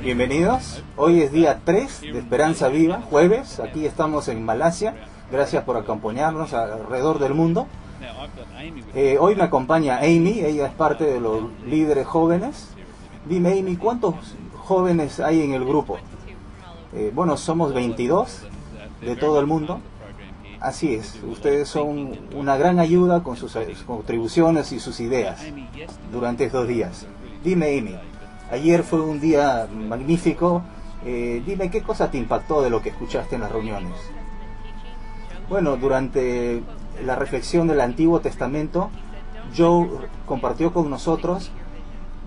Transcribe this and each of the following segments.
Bienvenidos, hoy es día 3 de Esperanza Viva, jueves, aquí estamos en Malasia, gracias por acompañarnos alrededor del mundo. Hoy me acompaña Amy, ella es parte de los líderes jóvenes. Dime Amy, ¿cuántos jóvenes hay en el grupo? Bueno, somos 22 de todo el mundo. Así es, ustedes son una gran ayuda con sus contribuciones y sus ideas durante estos días. Dime Amy, ayer fue un día magnífico. Dime, ¿qué cosa te impactó de lo que escuchaste en las reuniones? Bueno, durante la reflexión del Antiguo Testamento, Joe compartió con nosotros: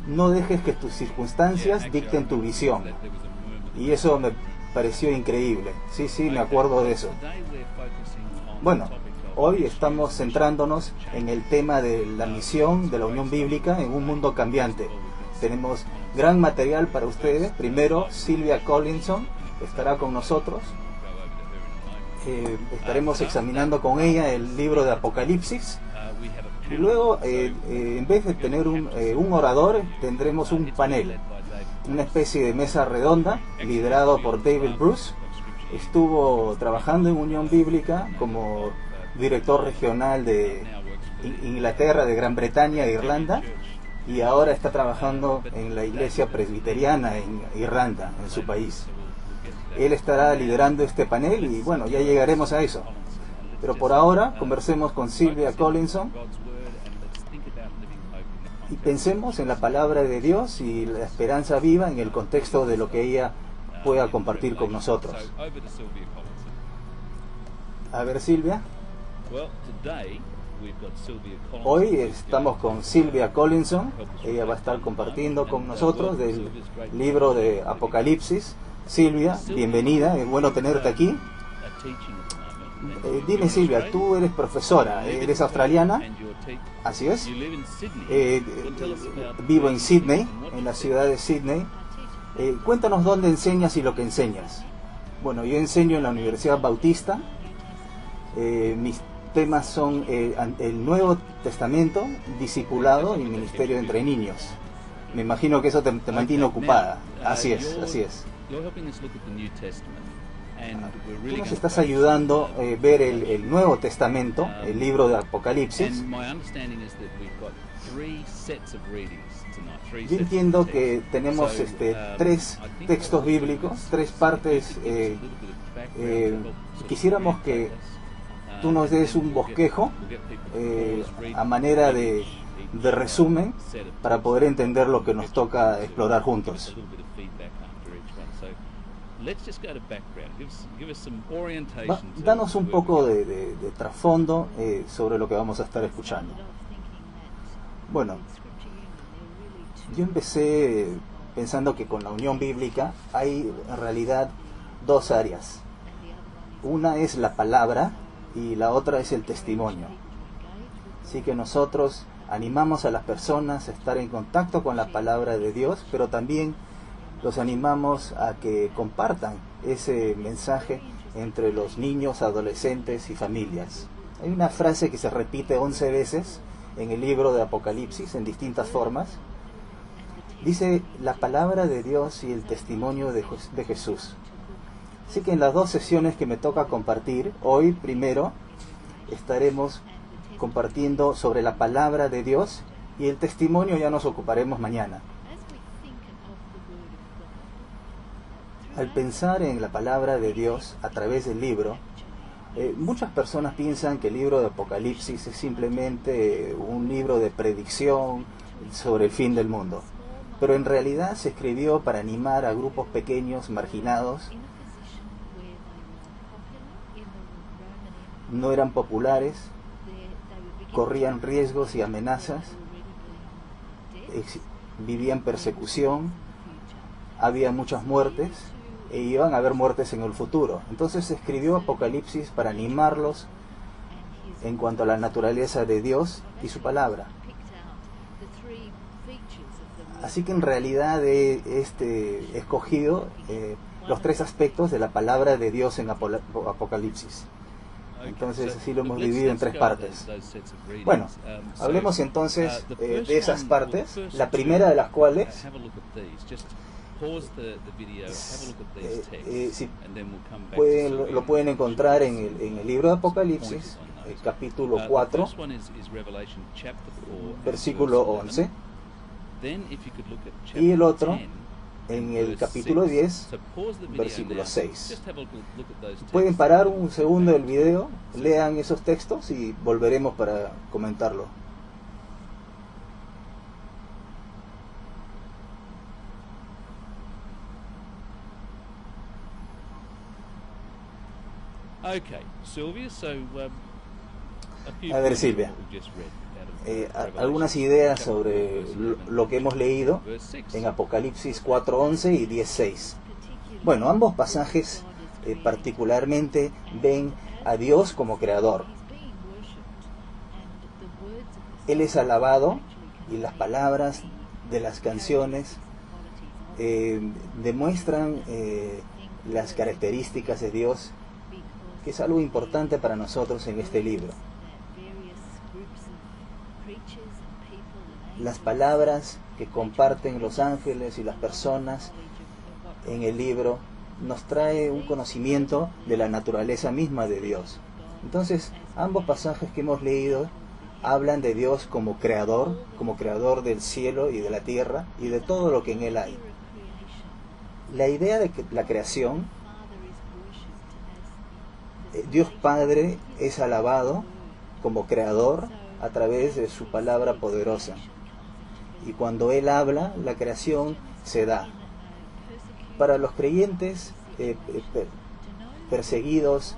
no dejes que tus circunstancias dicten tu visión. Y eso me pareció increíble. Sí, me acuerdo de eso. Bueno, hoy estamos centrándonos en el tema de la misión de la Unión Bíblica en un mundo cambiante. Tenemos gran material para ustedes. Primero, Sylvia Collinson estará con nosotros. Estaremos examinando con ella el libro de Apocalipsis. Y luego, en vez de tener un orador, tendremos un panel, una especie de mesa redonda liderado por David Bruce. Estuvo trabajando en Unión Bíblica como director regional de Inglaterra, de Gran Bretaña e Irlanda, y ahora está trabajando en la iglesia presbiteriana en Irlanda, en su país. Él estará liderando este panel y bueno, ya llegaremos a eso. Pero por ahora conversemos con Sylvia Collinson y pensemos en la palabra de Dios y la esperanza viva en el contexto de lo que ella pueda compartir con nosotros. A ver, Sylvia. Hoy estamos con Sylvia Collinson. Ella va a estar compartiendo con nosotros del libro de Apocalipsis. Sylvia, bienvenida, es bueno tenerte aquí. Dime Sylvia, tú eres profesora, eres australiana, así es. Vivo en Sydney, en la ciudad de Sydney. Cuéntanos dónde enseñas y lo que enseñas. Bueno, yo enseño en la Universidad Bautista. Mis temas son el Nuevo Testamento, discipulado y ministerio entre niños. Me imagino que eso te mantiene ocupada. Así es. Tú nos estás ayudando a ver el Nuevo Testamento, el libro de Apocalipsis. Yo entiendo que tenemos tres textos bíblicos, tres partes. Quisiéramos que tú nos des un bosquejo a manera de resumen para poder entender lo que nos toca explorar juntos. Danos un poco de trasfondo sobre lo que vamos a estar escuchando. Bueno, yo empecé pensando que con la Unión Bíblica hay en realidad dos áreas. Una es la palabra y la otra es el testimonio. Así que nosotros animamos a las personas a estar en contacto con la palabra de Dios, pero también los animamos a que compartan ese mensaje entre los niños, adolescentes y familias. Hay una frase que se repite 11 veces en el libro de Apocalipsis en distintas formas. Dice la palabra de Dios y el testimonio de Jesús. Así que en las dos sesiones que me toca compartir, hoy primero estaremos compartiendo sobre la palabra de Dios y el testimonio ya nos ocuparemos mañana. Al pensar en la palabra de Dios a través del libro, muchas personas piensan que el libro de Apocalipsis es simplemente un libro de predicción, sobre el fin del mundo. Pero en realidad se escribió para animar a grupos pequeños, marginados, no eran populares, corrían riesgos y amenazas, vivían persecución, había muchas muertes e iban a haber muertes en el futuro. Entonces se escribió Apocalipsis para animarlos en cuanto a la naturaleza de Dios y su palabra. Así que en realidad he escogido los tres aspectos de la palabra de Dios en Apocalipsis. Entonces así lo hemos dividido en tres partes. Bueno, hablemos entonces de esas partes, la primera de las cuales, lo pueden encontrar en el libro de Apocalipsis, el capítulo 4, versículo 11, y el otro en el capítulo 10, versículo 6. Pueden parar un segundo el video, lean esos textos y volveremos para comentarlo. A ver, Silvia, algunas ideas sobre lo que hemos leído en Apocalipsis 4:11 y 10:6. Bueno, ambos pasajes particularmente ven a Dios como creador. Él es alabado y las palabras de las canciones demuestran las características de Dios, que es algo importante para nosotros en este libro. Las palabras que comparten los ángeles y las personas en el libro nos trae un conocimiento de la naturaleza misma de Dios. Entonces, ambos pasajes que hemos leído hablan de Dios como creador del cielo y de la tierra y de todo lo que en él hay. La idea de que la creación, Dios Padre es alabado como creador a través de su palabra poderosa. Y cuando Él habla, la creación se da. Para los creyentes perseguidos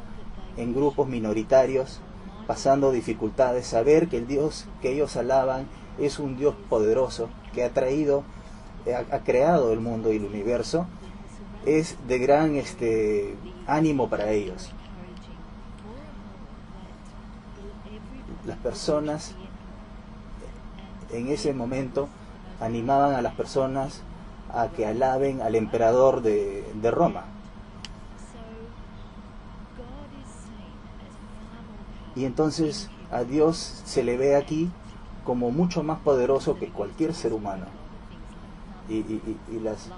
en grupos minoritarios, pasando dificultades, saber que el Dios que ellos alaban es un Dios poderoso que ha creado el mundo y el universo, es de gran ánimo para ellos. Las personas en ese momento animaban a las personas a que alaben al emperador de Roma. Y entonces a Dios se le ve aquí como mucho más poderoso que cualquier ser humano. Y las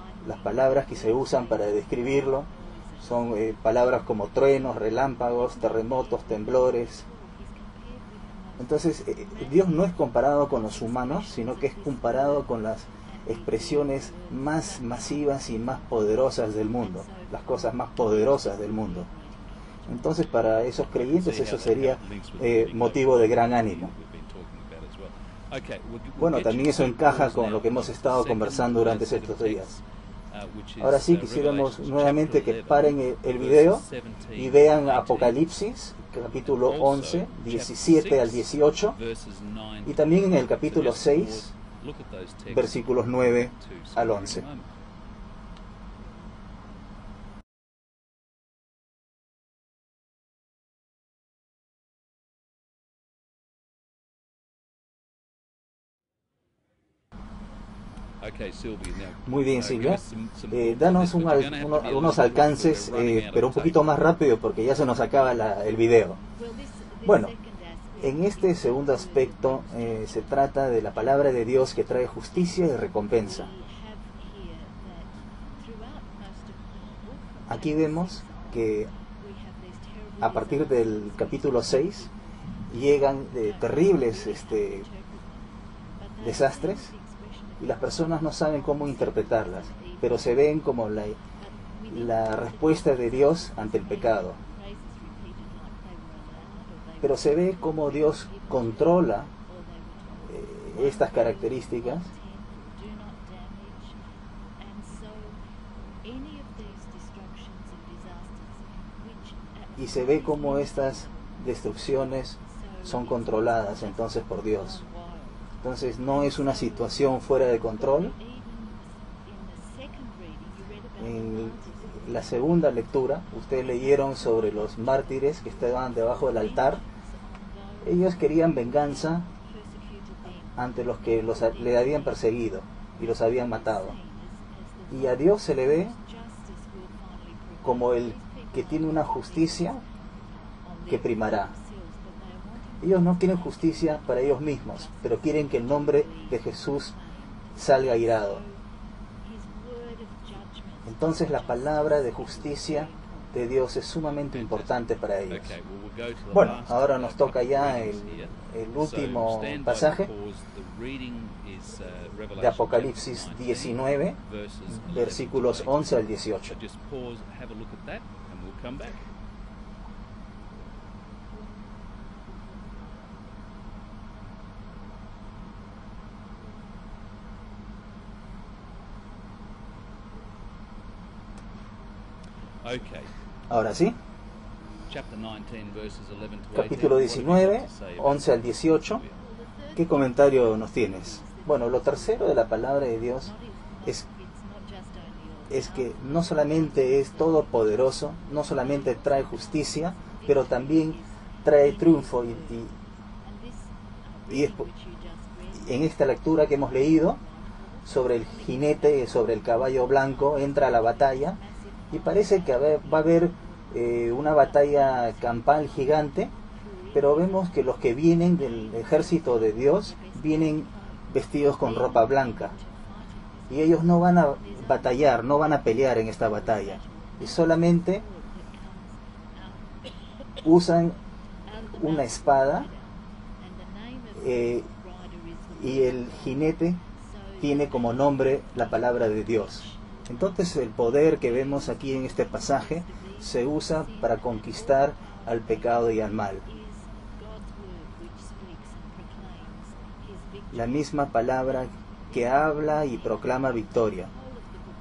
palabras que se usan para describirlo son palabras como truenos, relámpagos, terremotos, temblores. Entonces, Dios no es comparado con los humanos, sino que es comparado con las expresiones más masivas y más poderosas del mundo, las cosas más poderosas del mundo. Entonces, para esos creyentes eso sería motivo de gran ánimo. Bueno, también eso encaja con lo que hemos estado conversando durante estos días. Ahora sí, quisiéramos nuevamente que paren el video y vean Apocalipsis, capítulo 11, 17 al 18, y también en el capítulo 6, versículos 9 al 11. Muy bien, Silvia. Danos unos alcances, pero un poquito más rápido porque ya se nos acaba el video. Bueno, en este segundo aspecto se trata de la palabra de Dios que trae justicia y recompensa. Aquí vemos que a partir del capítulo 6 llegan terribles desastres, y las personas no saben cómo interpretarlas, pero se ven como la respuesta de Dios ante el pecado. Pero se ve cómo Dios controla estas características, y se ve cómo estas destrucciones son controladas entonces por Dios. Entonces no es una situación fuera de control. En la segunda lectura, ustedes leyeron sobre los mártires que estaban debajo del altar. Ellos querían venganza ante los que le habían perseguido y los habían matado. Y a Dios se le ve como el que tiene una justicia que primará. Ellos no quieren justicia para ellos mismos, pero quieren que el nombre de Jesús salga airado. Entonces la palabra de justicia de Dios es sumamente importante para ellos. Bueno, ahora nos toca ya el último pasaje de Apocalipsis 19, versículos 11 al 18. Ahora sí, capítulo 19, 11 al 18. ¿Qué comentario nos tienes? Bueno, lo tercero de la palabra de Dios es que no solamente es todopoderoso, no solamente trae justicia, pero también trae triunfo. Y en esta lectura que hemos leído sobre el jinete, sobre el caballo blanco, entra a la batalla. Y parece que va a haber una batalla campal gigante, pero vemos que los que vienen del ejército de Dios vienen vestidos con ropa blanca. Y ellos no van a batallar, no van a pelear en esta batalla. Y solamente usan una espada y el jinete tiene como nombre la palabra de Dios. Entonces el poder que vemos aquí en este pasaje se usa para conquistar al pecado y al mal. La misma palabra que habla y proclama victoria.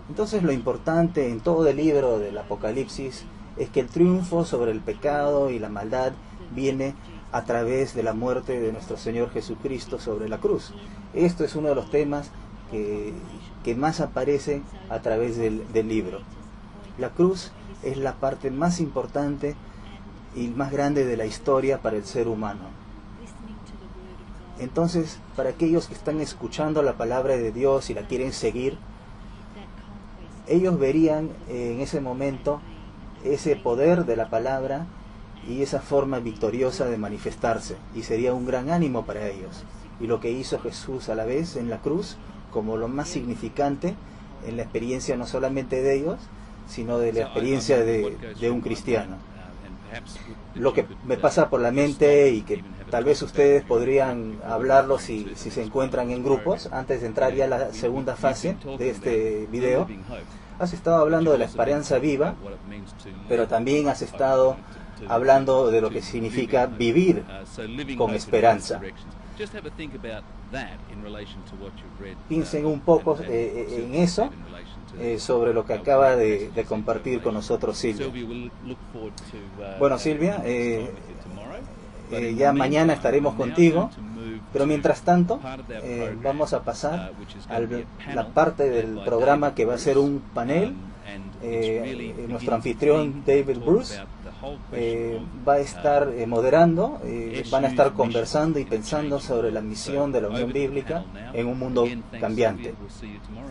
Entonces lo importante en todo el libro del Apocalipsis es que el triunfo sobre el pecado y la maldad viene a través de la muerte de nuestro Señor Jesucristo sobre la cruz. Esto es uno de los temas que más aparece a través del libro. La cruz es la parte más importante y más grande de la historia para el ser humano. Entonces, para aquellos que están escuchando la palabra de Dios y la quieren seguir, ellos verían en ese momento ese poder de la palabra y esa forma victoriosa de manifestarse, y sería un gran ánimo para ellos. Y lo que hizo Jesús a la vez en la cruz, como lo más significante en la experiencia no solamente de ellos, sino de la experiencia de un cristiano. Lo que me pasa por la mente, y que tal vez ustedes podrían hablarlo si se encuentran en grupos, antes de entrar ya a la segunda fase de este video, has estado hablando de la esperanza viva, pero también has estado hablando de lo que significa vivir con esperanza. Piensen un poco en eso, sobre lo que acaba de compartir con nosotros Silvia. Bueno, Silvia, ya mañana estaremos contigo, pero mientras tanto vamos a pasar a la parte del programa que va a ser un panel. Nuestro anfitrión David Bruce va a estar moderando, van a estar conversando y pensando sobre la misión de la Unión Bíblica en un mundo cambiante.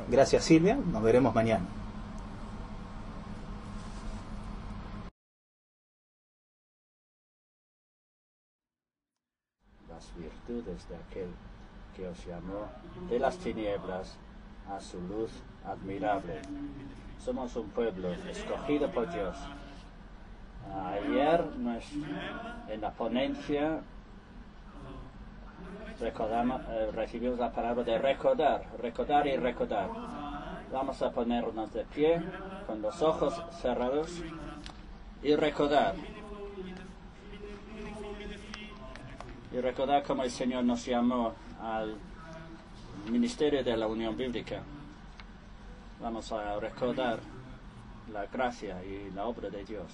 Gracias, Silvia, nos veremos mañana. Las virtudes de aquel que os llamó de las tinieblas a su luz admirable. Somos un pueblo escogido por Dios. Ayer en la ponencia recibimos la palabra de recordar y recordar. Vamos a ponernos de pie con los ojos cerrados y recordar. Y recordar cómo el Señor nos llamó al ministerio de la Unión Bíblica. Vamos a recordar la gracia y la obra de Dios.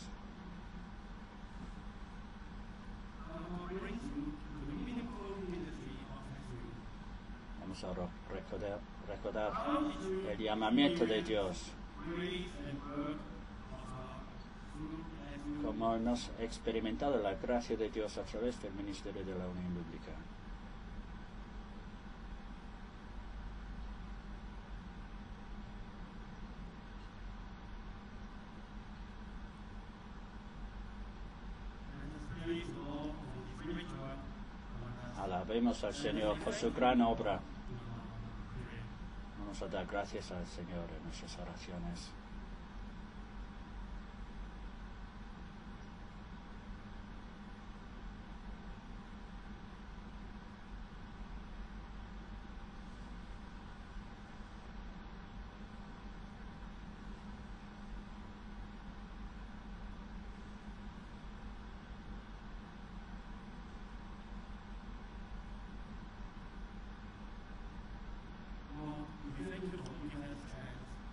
Vamos a recordar el llamamiento de Dios, como hemos experimentado la gracia de Dios a través del ministerio de la Unión Bíblica. Alabemos al Señor por su gran obra. Vamos a dar gracias al Señor en nuestras oraciones.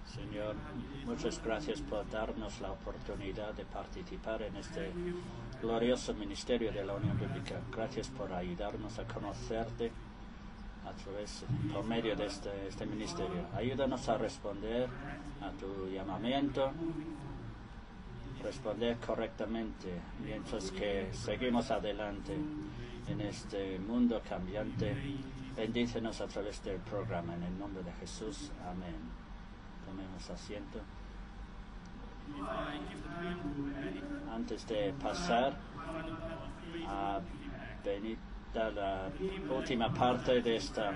Señor, muchas gracias por darnos la oportunidad de participar en este glorioso ministerio de la Unión Bíblica. Gracias por ayudarnos a conocerte por medio de este ministerio. Ayúdanos a responder a tu llamamiento, responder correctamente mientras que seguimos adelante en este mundo cambiante. Bendícenos a través del programa. En el nombre de Jesús. Amén. Tomemos asiento. Antes de pasar a Benita, la última parte de esta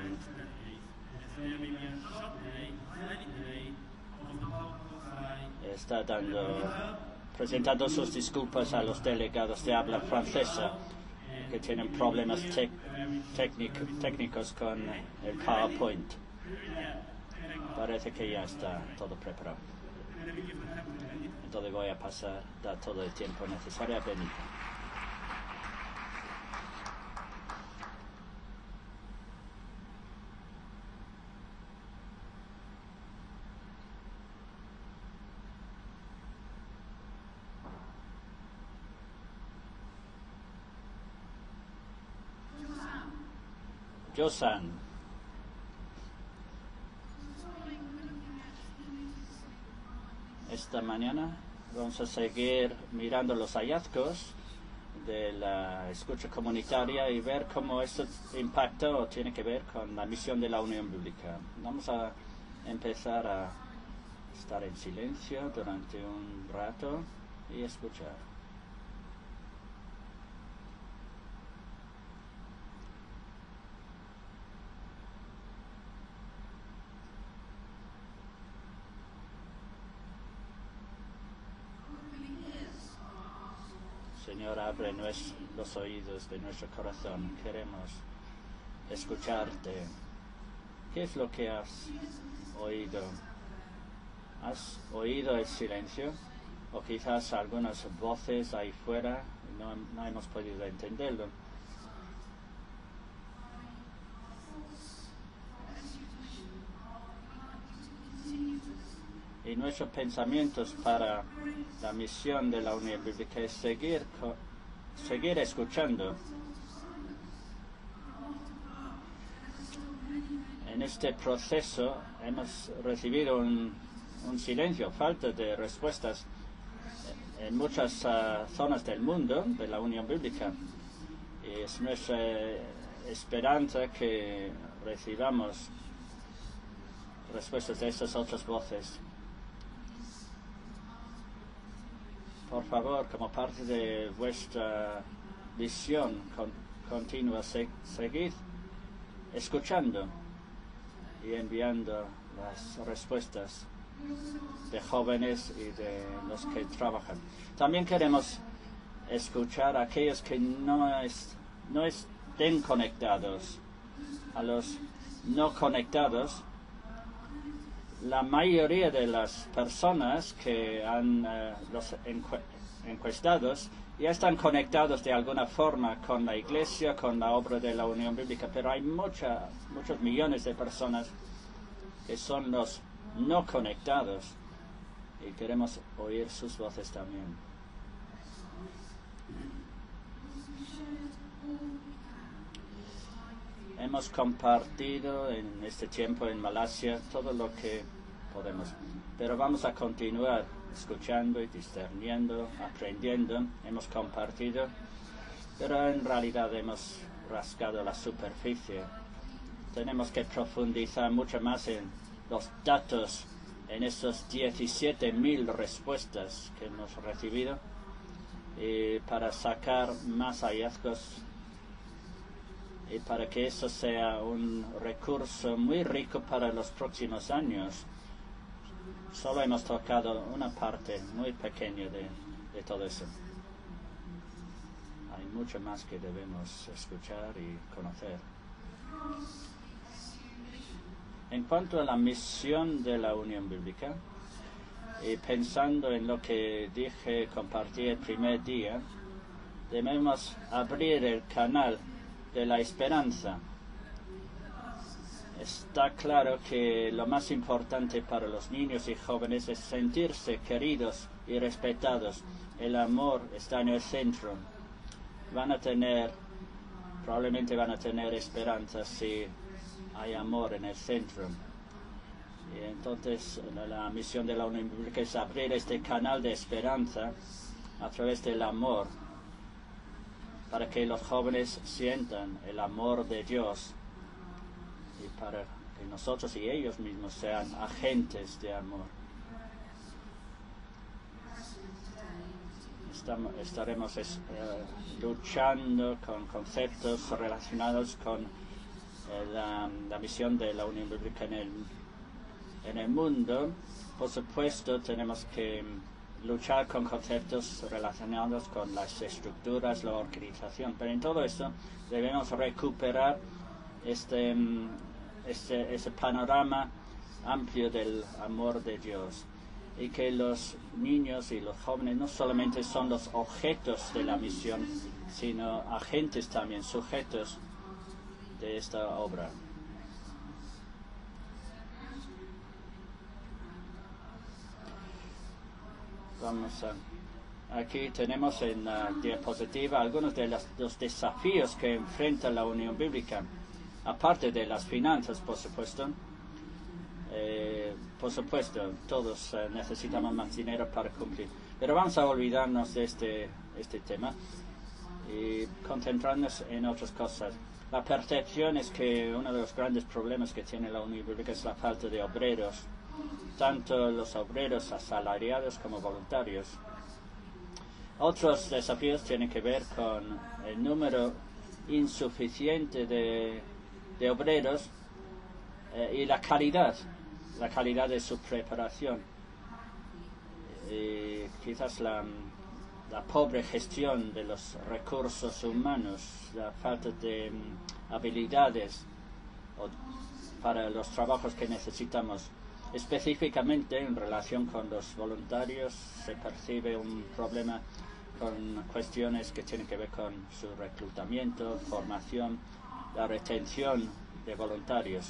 está presentando sus disculpas a los delegados de habla francesa que tienen problemas técnicos con el PowerPoint. Parece que ya está todo preparado. Entonces voy a dar todo el tiempo necesario a Benita. Josan. Esta mañana vamos a seguir mirando los hallazgos de la escucha comunitaria y ver cómo esto impacta o tiene que ver con la misión de la Unión Bíblica. Vamos a empezar a estar en silencio durante un rato y escuchar. Señor, abre los oídos de nuestro corazón. Queremos escucharte. ¿Qué es lo que has oído? ¿Has oído el silencio? O quizás algunas voces ahí fuera, no hemos podido entenderlo. Y nuestros pensamientos para la misión de la Unión Bíblica es seguir escuchando. En este proceso hemos recibido un silencio, falta de respuestas en muchas zonas del mundo de la Unión Bíblica. Y es nuestra esperanza que recibamos respuestas de estas otras voces. Por favor, como parte de vuestra visión continua, seguid escuchando y enviando las respuestas de jóvenes y de los que trabajan. También queremos escuchar a aquellos que no estén conectados. A los no conectados, la mayoría de las personas que los encuestados ya están conectados de alguna forma con la Iglesia, con la obra de la Unión Bíblica, pero hay muchos millones de personas que son los no conectados y queremos oír sus voces también. Hemos compartido en este tiempo en Malasia todo lo que podemos, pero vamos a continuar escuchando y discerniendo, aprendiendo. Hemos compartido, pero en realidad hemos rascado la superficie. Tenemos que profundizar mucho más en los datos, en esos 17.000 respuestas que hemos recibido, para sacar más hallazgos y para que eso sea un recurso muy rico para los próximos años. Solo hemos tocado una parte muy pequeña de todo eso. Hay mucho más que debemos escuchar y conocer. En cuanto a la misión de la Unión Bíblica, y pensando en lo que compartí el primer día, debemos abrir el canal de la esperanza. Está claro que lo más importante para los niños y jóvenes es sentirse queridos y respetados. El amor está en el centro. Probablemente van a tener esperanza si hay amor en el centro. Y entonces la misión de la Unión Bíblica es abrir este canal de esperanza a través del amor, para que los jóvenes sientan el amor de Dios y para que nosotros y ellos mismos sean agentes de amor. Estaremos luchando con conceptos relacionados con la misión de la Unión Bíblica en el mundo. Por supuesto, tenemos que luchar con conceptos relacionados con las estructuras, la organización, pero en todo eso debemos recuperar ese panorama amplio del amor de Dios, y que los niños y los jóvenes no solamente son los objetos de la misión, sino agentes también, sujetos de esta obra. Aquí tenemos en la diapositiva algunos de los desafíos que enfrenta la Unión Bíblica, aparte de las finanzas, por supuesto. Por supuesto, todos necesitamos más dinero para cumplir, pero vamos a olvidarnos de este tema y concentrarnos en otras cosas. La percepción es que uno de los grandes problemas que tiene la Unión Bíblica es la falta de obreros, tanto los obreros asalariados como voluntarios. Otros desafíos tienen que ver con el número insuficiente de obreros y la calidad de su preparación. Quizás la pobre gestión de los recursos humanos, la falta de habilidades para los trabajos que necesitamos. Específicamente en relación con los voluntarios se percibe un problema con cuestiones que tienen que ver con su reclutamiento, formación, la retención de voluntarios.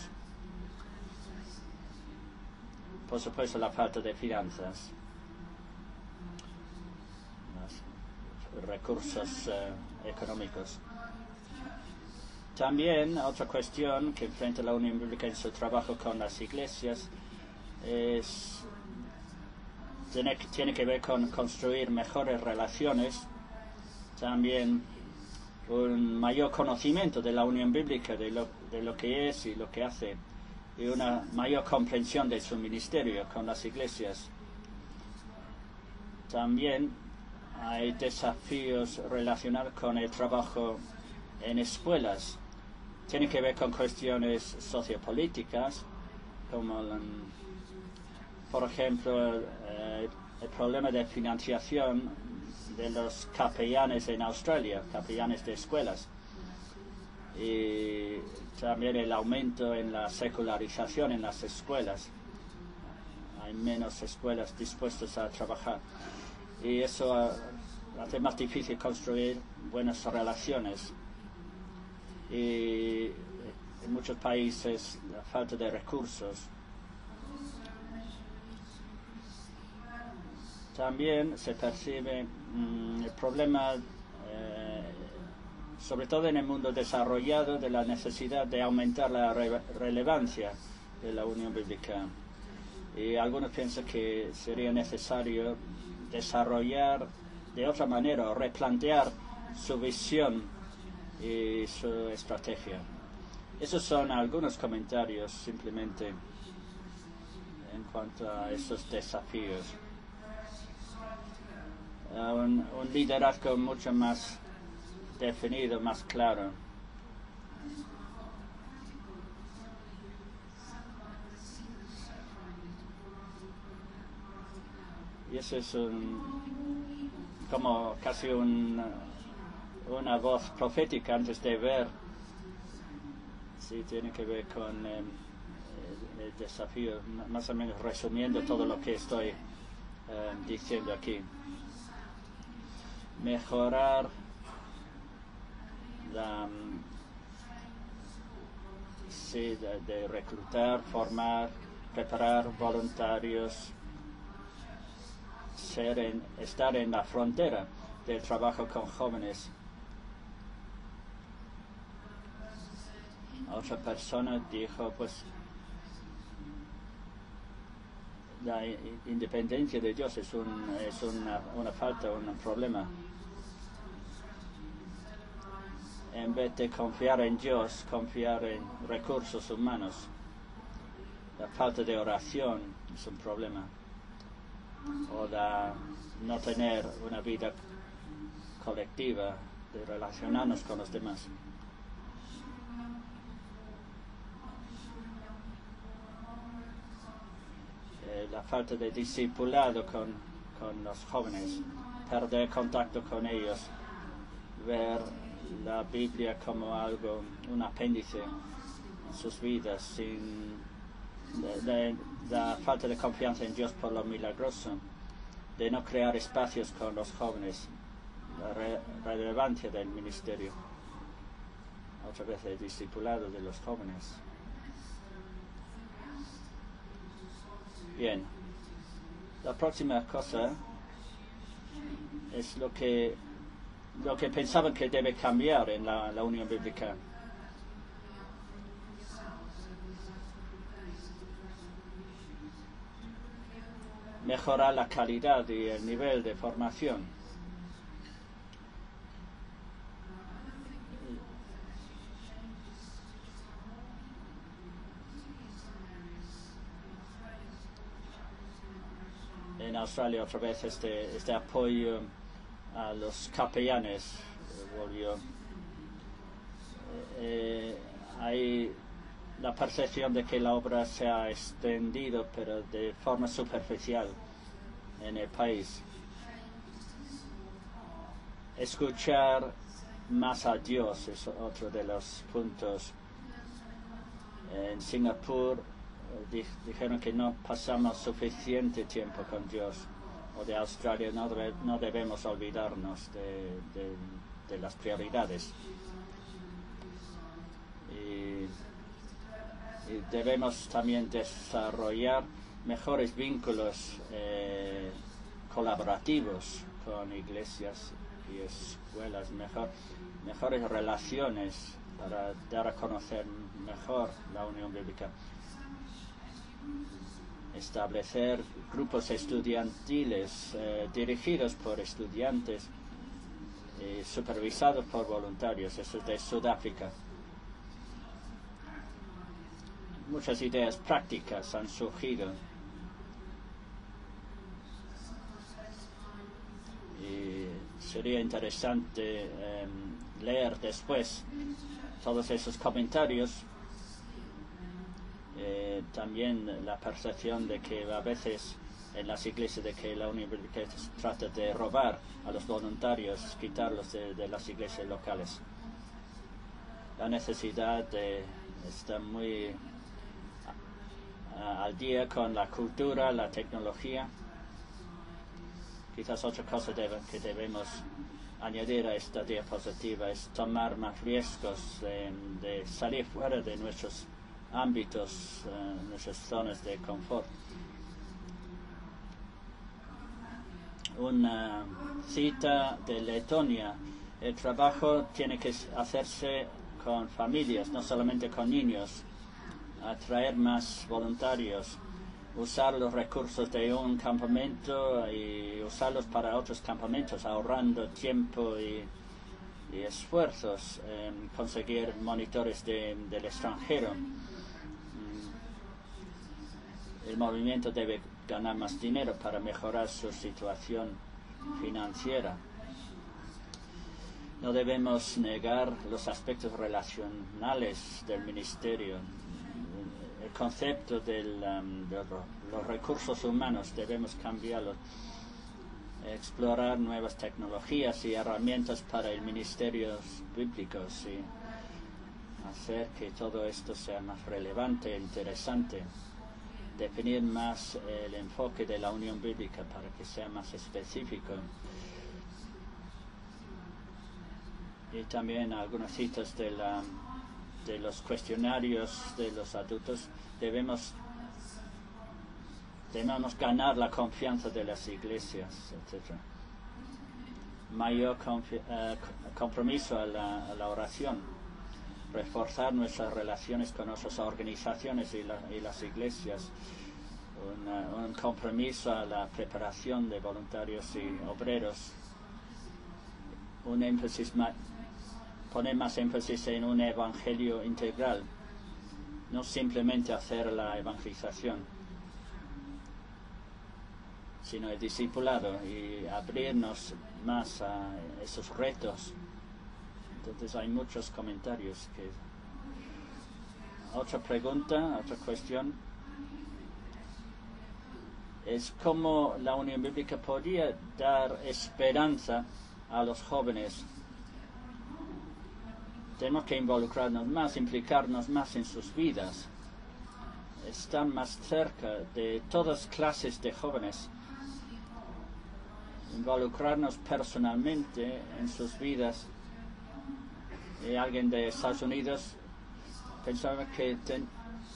Por supuesto, la falta de finanzas, los recursos económicos. También otra cuestión que enfrenta la Unión Bíblica en su trabajo con las iglesias tiene que ver con construir mejores relaciones, también un mayor conocimiento de la Unión Bíblica, de lo que es y lo que hace, y una mayor comprensión de su ministerio con las iglesias. También hay desafíos relacionados con el trabajo en escuelas. Tiene que ver con cuestiones sociopolíticas, como por ejemplo el problema de financiación de los capellanes en Australia, capellanes de escuelas, y también el aumento en la secularización en las escuelas. Hay menos escuelas dispuestas a trabajar y eso hace más difícil construir buenas relaciones. Y en muchos países la falta de recursos. También se percibe el problema, sobre todo en el mundo desarrollado, de la necesidad de aumentar la relevancia de la Unión Bíblica. Y algunos piensan que sería necesario desarrollar de otra manera o replantear su visión y su estrategia. Esos son algunos comentarios simplemente en cuanto a esos desafíos. Un liderazgo mucho más definido, más claro. Y eso es como casi una voz profética antes de ver. Sí, tiene que ver con el desafío, más o menos resumiendo todo lo que estoy diciendo aquí. Mejorar de reclutar, preparar voluntarios, estar en la frontera del trabajo con jóvenes. Otra persona dijo, pues, la independencia de Dios es una falta, un problema. En vez de confiar en Dios, confiar en recursos humanos. La falta de oración es un problema. O no tener una vida colectiva, de relacionarnos con los demás. La falta de discipulado con los jóvenes, perder contacto con ellos, ver la Biblia como algo, un apéndice en sus vidas, la falta de confianza en Dios por lo milagroso, de no crear espacios con los jóvenes, la relevancia del ministerio, otra vez el discipulado de los jóvenes. Bien, la próxima cosa es lo que pensaban que debe cambiar en la Unión Bíblica. Mejorar la calidad y el nivel de formación. En Australia otra vez este apoyo a los capellanes volvió. Hay la percepción de que la obra se ha extendido, pero de forma superficial en el país. Escuchar más a Dios es otro de los puntos. En Singapur dijeron que no pasamos suficiente tiempo con Dios. O de Australia, no debemos olvidarnos de las prioridades. Y debemos también desarrollar mejores vínculos colaborativos con iglesias y escuelas, mejores relaciones para dar a conocer mejor la Unión Bíblica. Establecer grupos estudiantiles dirigidos por estudiantes y supervisados por voluntarios. Eso es de Sudáfrica. Muchas ideas prácticas han surgido y sería interesante leer después todos esos comentarios. También la percepción de que a veces en las iglesias de que la Unión Bíblica trata de robar a los voluntarios, quitarlos de las iglesias locales. La necesidad de estar muy al día con la cultura, la tecnología, quizás otra cosa que debemos añadir a esta diapositiva es tomar más riesgos de salir fuera de nuestros ámbitos, nuestras zonas de confort. Una cita de Letonia: el trabajo tiene que hacerse con familias, no solamente con niños. Atraer más voluntarios, usar los recursos de un campamento y usarlos para otros campamentos, ahorrando tiempo y esfuerzos, conseguir monitores del extranjero. El movimiento debe ganar más dinero para mejorar su situación financiera. No debemos negar los aspectos relacionales del ministerio. El concepto de los recursos humanos debemos cambiarlo. Explorar nuevas tecnologías y herramientas para el ministerio bíblico y hacer que todo esto sea más relevante e interesante. Definir más el enfoque de la Unión Bíblica para que sea más específico. Y también algunas citas de los cuestionarios de los adultos. Debemos ganar la confianza de las iglesias, etc. Mayor compromiso a la oración. Reforzar nuestras relaciones con otras organizaciones y las iglesias. Un compromiso a la preparación de voluntarios y obreros. Poner más énfasis en un evangelio integral, no simplemente hacer la evangelización, sino el discipulado y abrirnos más a esos retos. Entonces hay muchos comentarios. Otra pregunta, otra cuestión es cómo la Unión Bíblica podría dar esperanza a los jóvenes. Tenemos que involucrarnos más, implicarnos más en sus vidas, estar más cerca de todas clases de jóvenes, involucrarnos personalmente en sus vidas. Y alguien de Estados Unidos pensaba que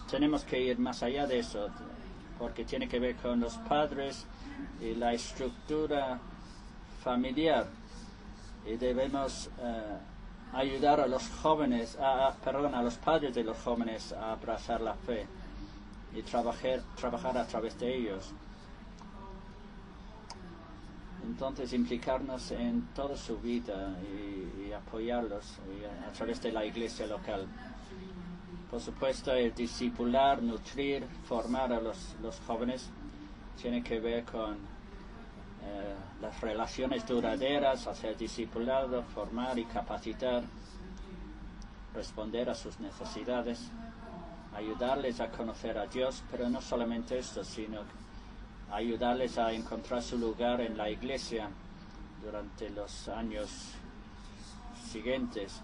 tenemos que ir más allá de eso, porque tiene que ver con los padres y la estructura familiar, y debemos ayudar a los jóvenes, a los padres de los jóvenes a abrazar la fe y trabajar a través de ellos. Entonces implicarnos en toda su vida y apoyarlos a través de la iglesia local. Por supuesto, el discipular, nutrir, formar a los jóvenes tiene que ver con las relaciones duraderas, hacer discipulado, formar y capacitar, responder a sus necesidades, ayudarles a conocer a Dios, pero no solamente esto, sino ayudarles a encontrar su lugar en la iglesia durante los años siguientes.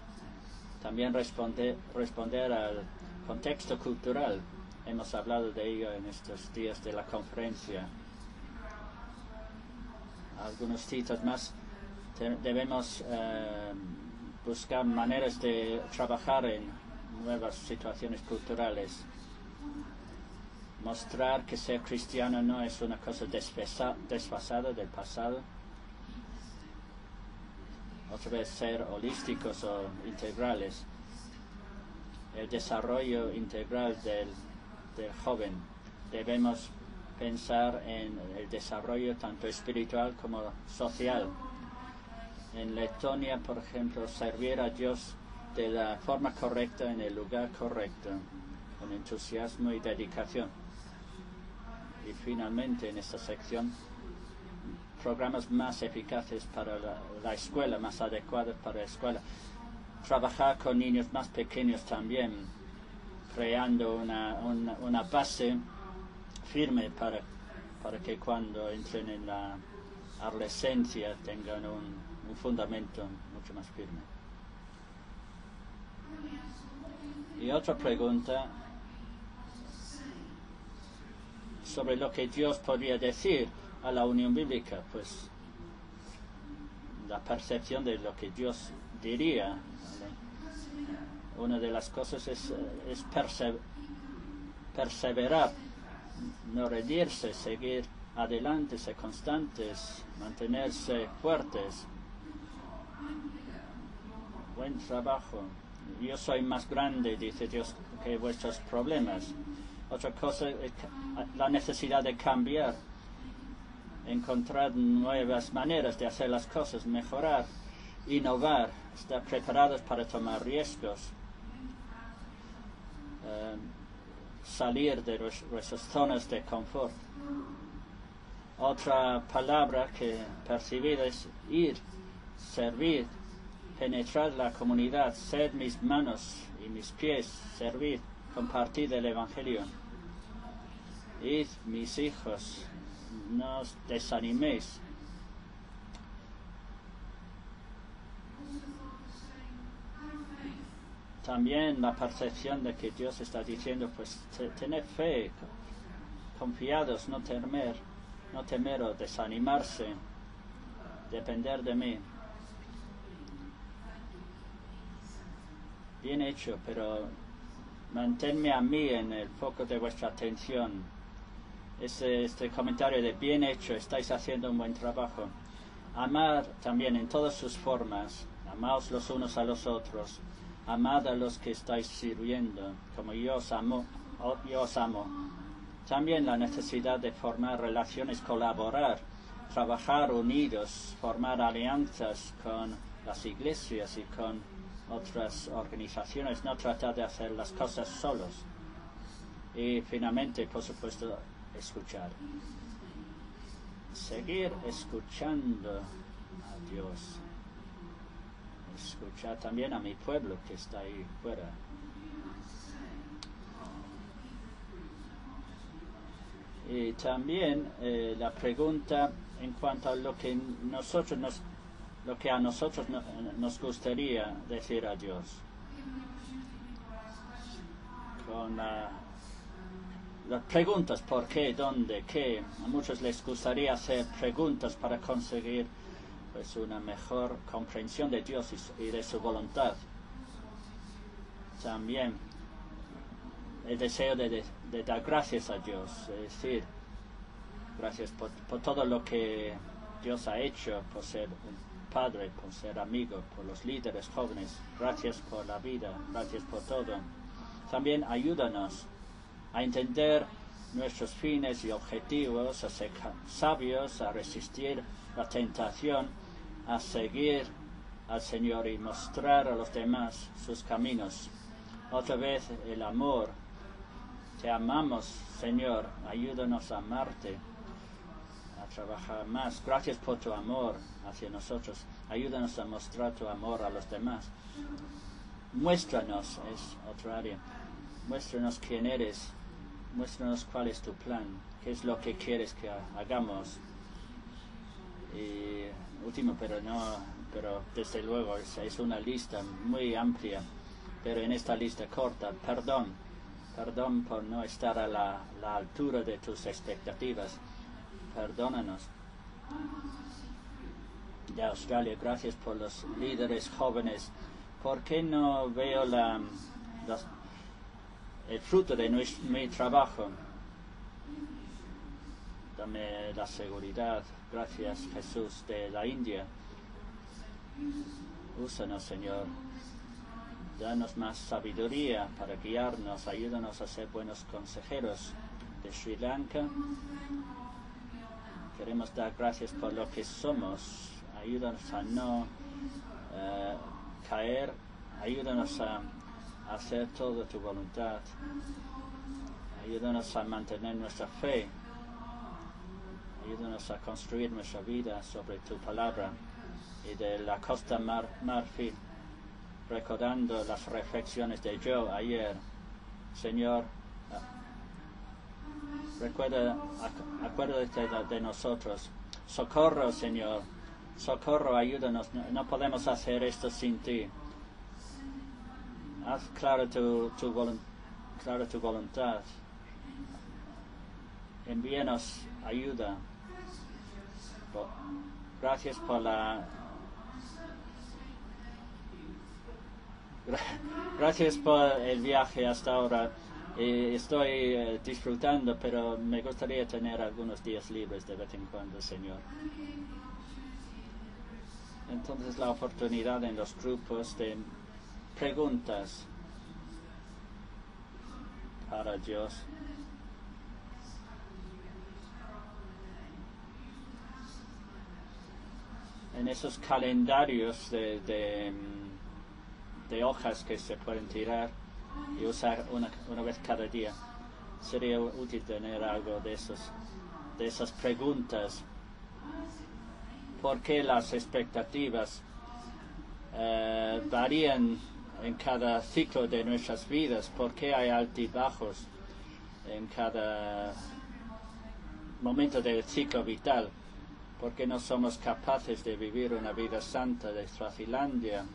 También responder al contexto cultural. Hemos hablado de ello en estos días de la conferencia. Algunos citas más. Debemos buscar maneras de trabajar en nuevas situaciones culturales. Mostrar que ser cristiano no es una cosa desfasada del pasado. Otra vez, ser holísticos o integrales. El desarrollo integral del joven. Debemos pensar en el desarrollo tanto espiritual como social. En Letonia, por ejemplo, servir a Dios de la forma correcta en el lugar correcto, con entusiasmo y dedicación. Y finalmente, en esta sección, programas más eficaces para la escuela, más adecuados para la escuela. Trabajar con niños más pequeños también, creando una base firme para que cuando entren en la adolescencia tengan un fundamento mucho más firme. Y otra pregunta sobre lo que Dios podría decir a la Unión Bíblica. Pues la percepción de lo que Dios diría. Una de las cosas es perseverar, no rendirse, seguir adelante, ser constantes, mantenerse fuertes. Buen trabajo. Yo soy más grande, dice Dios, que vuestros problemas. Otra cosa es la necesidad de cambiar, encontrar nuevas maneras de hacer las cosas, mejorar, innovar, estar preparados para tomar riesgos, salir de nuestras zonas de confort. Otra palabra que he percibido es ir, servir, penetrar la comunidad, ser mis manos y mis pies, servir, compartir el Evangelio. Id, mis hijos, no os desaniméis. También la percepción de que Dios está diciendo, pues, tener fe, confiados, no temer o desanimarse, depender de mí. Bien hecho, pero manténme a mí en el foco de vuestra atención. Este comentario de bien hecho, estáis haciendo un buen trabajo. Amar también en todas sus formas, amaos los unos a los otros, amad a los que estáis sirviendo, como yo os amo. También la necesidad de formar relaciones, colaborar, trabajar unidos, formar alianzas con las iglesias y con otras organizaciones, no tratar de hacer las cosas solos. Y finalmente, por supuesto, escuchar. Seguir escuchando a Dios. Escuchar también a mi pueblo que está ahí fuera. Y también la pregunta en cuanto a lo que a nosotros nos gustaría decir a Dios. Con las preguntas, ¿por qué? ¿Dónde? ¿Qué? A muchos les gustaría hacer preguntas para conseguir pues una mejor comprensión de Dios y de su voluntad. También el deseo de dar gracias a Dios, es decir, gracias por todo lo que Dios ha hecho, por ser un Padre, por ser amigo, por los líderes jóvenes. Gracias por la vida, gracias por todo. También ayúdanos a entender nuestros fines y objetivos, a ser sabios, a resistir la tentación, a seguir al Señor y mostrar a los demás sus caminos. Otra vez el amor. Te amamos, Señor, ayúdanos a amarte, a trabajar más. Gracias por tu amor hacia nosotros. Ayúdanos a mostrar tu amor a los demás. Muéstranos, es otra área. Muéstranos quién eres. Muéstranos cuál es tu plan. Qué es lo que quieres que hagamos. Y último, pero desde luego es una lista muy amplia. Pero en esta lista corta, perdón por no estar a la altura de tus expectativas. Perdónanos. De Australia, gracias por los líderes jóvenes. ¿Por qué no veo el fruto de mi trabajo? Dame la seguridad. Gracias, Jesús, de la India. Úsanos, Señor. Danos más sabiduría para guiarnos. Ayúdanos a ser buenos consejeros. De Sri Lanka, queremos dar gracias por lo que somos. Ayúdanos a no caer. Ayúdanos a hacer toda tu voluntad. Ayúdanos a mantener nuestra fe. Ayúdanos a construir nuestra vida sobre tu palabra. Y de la Costa Marfil, recordando las reflexiones de Joe ayer, Señor, acuérdate de nosotros. Socorro, Señor, socorro, ayúdanos. No podemos hacer esto sin ti. Haz clara tu voluntad. Envíanos ayuda. Gracias por Gracias por el viaje hasta ahora. Estoy disfrutando, pero me gustaría tener algunos días libres de vez en cuando, Señor. Entonces la oportunidad en los grupos de preguntas para Dios. En esos calendarios de hojas que se pueden tirar y usar una vez cada día, sería útil tener algo de esas preguntas. ¿Por qué las expectativas varían en cada ciclo de nuestras vidas? ¿Por qué hay altibajos en cada momento del ciclo vital? ¿Por qué no somos capaces de vivir una vida santa de Swazilandia?